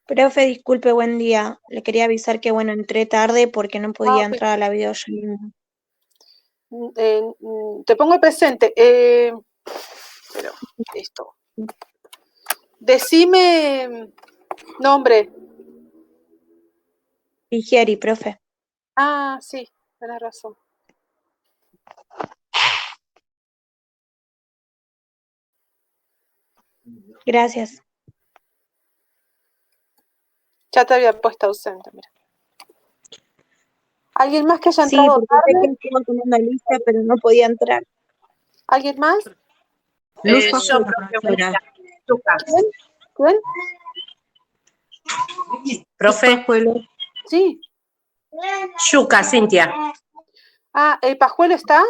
C: Profe, disculpe, buen día. Le quería avisar que, bueno, entré tarde porque no podía entrar a la videollamada.
A: Te pongo el presente. Pero esto. Decime nombre.
C: Ligieri, profe.
A: Ah, sí, tenés razón.
C: Gracias.
A: Ya te había puesto ausente, mira. ¿Alguien más que haya
C: Sí,
A: entrado
C: porque sé
A: tarde?
C: que estaba con una lista, pero no podía entrar.
A: ¿Alguien más?
D: Luz profesora.
A: ¿Quién?
D: Profe.
A: Sí.
D: Yuca, Cintia.
A: Ah, ¿el pajuelo está?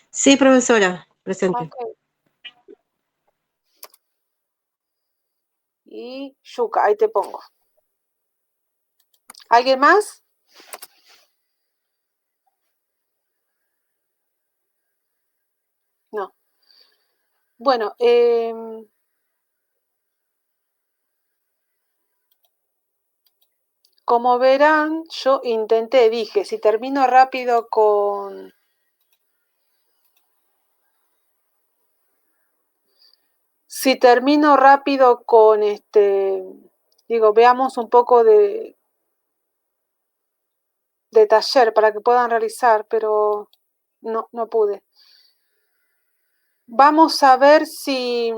D: Sí, profesora, presente.
A: Okay. Y yuca, ahí te pongo. ¿Alguien más? No. Bueno, como verán, yo intenté, dije, si termino rápido con... Si termino rápido con digo, veamos un poco de taller para que puedan realizar, pero no pude. Vamos a ver si...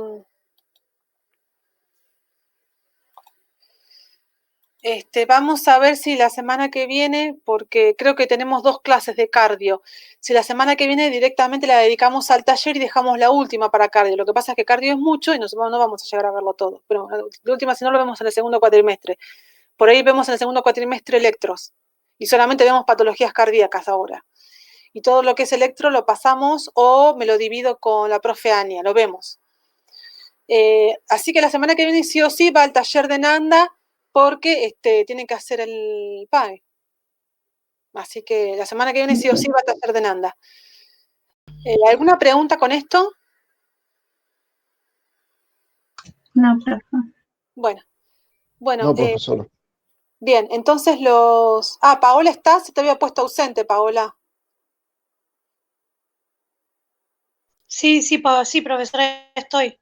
A: vamos a ver si la semana que viene, porque creo que tenemos 2 clases de cardio, si la semana que viene directamente la dedicamos al taller y dejamos la última para cardio. Lo que pasa es que cardio es mucho y no vamos a llegar a verlo todo, pero de última si no lo vemos en el segundo cuatrimestre. Por ahí vemos en el segundo cuatrimestre electros y solamente vemos patologías cardíacas ahora. Y todo lo que es electro lo pasamos o me lo divido con la profe Ania, lo vemos. Así que la semana que viene sí o sí va al taller de Nanda porque tienen que hacer el PAE. Así que la semana que viene sí o sí va al taller de Nanda. ¿Alguna pregunta con esto?
B: No, profe.
A: Bueno,
E: No, profesora.
A: bien, entonces los... Paola está, se te había puesto ausente, Paola.
F: Sí, profesora, estoy.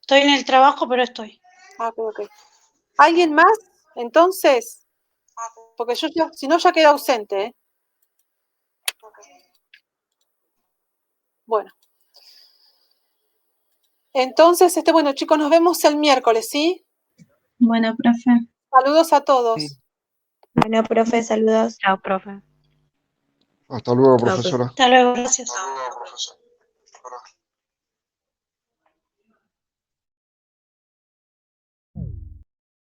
F: Estoy en el trabajo, pero estoy.
A: Ok. ¿Alguien más? Entonces, porque yo ya, si no ya queda ausente, ¿eh? Bueno. Entonces, bueno, chicos, nos vemos el miércoles, ¿sí?
B: Bueno, profe.
A: Saludos a todos.
E: Sí.
C: Bueno, profe, saludos.
G: Chao, profe.
E: Hasta luego,
D: Chao,
E: profesora.
F: Hasta luego, gracias.
E: Hasta luego, profesora.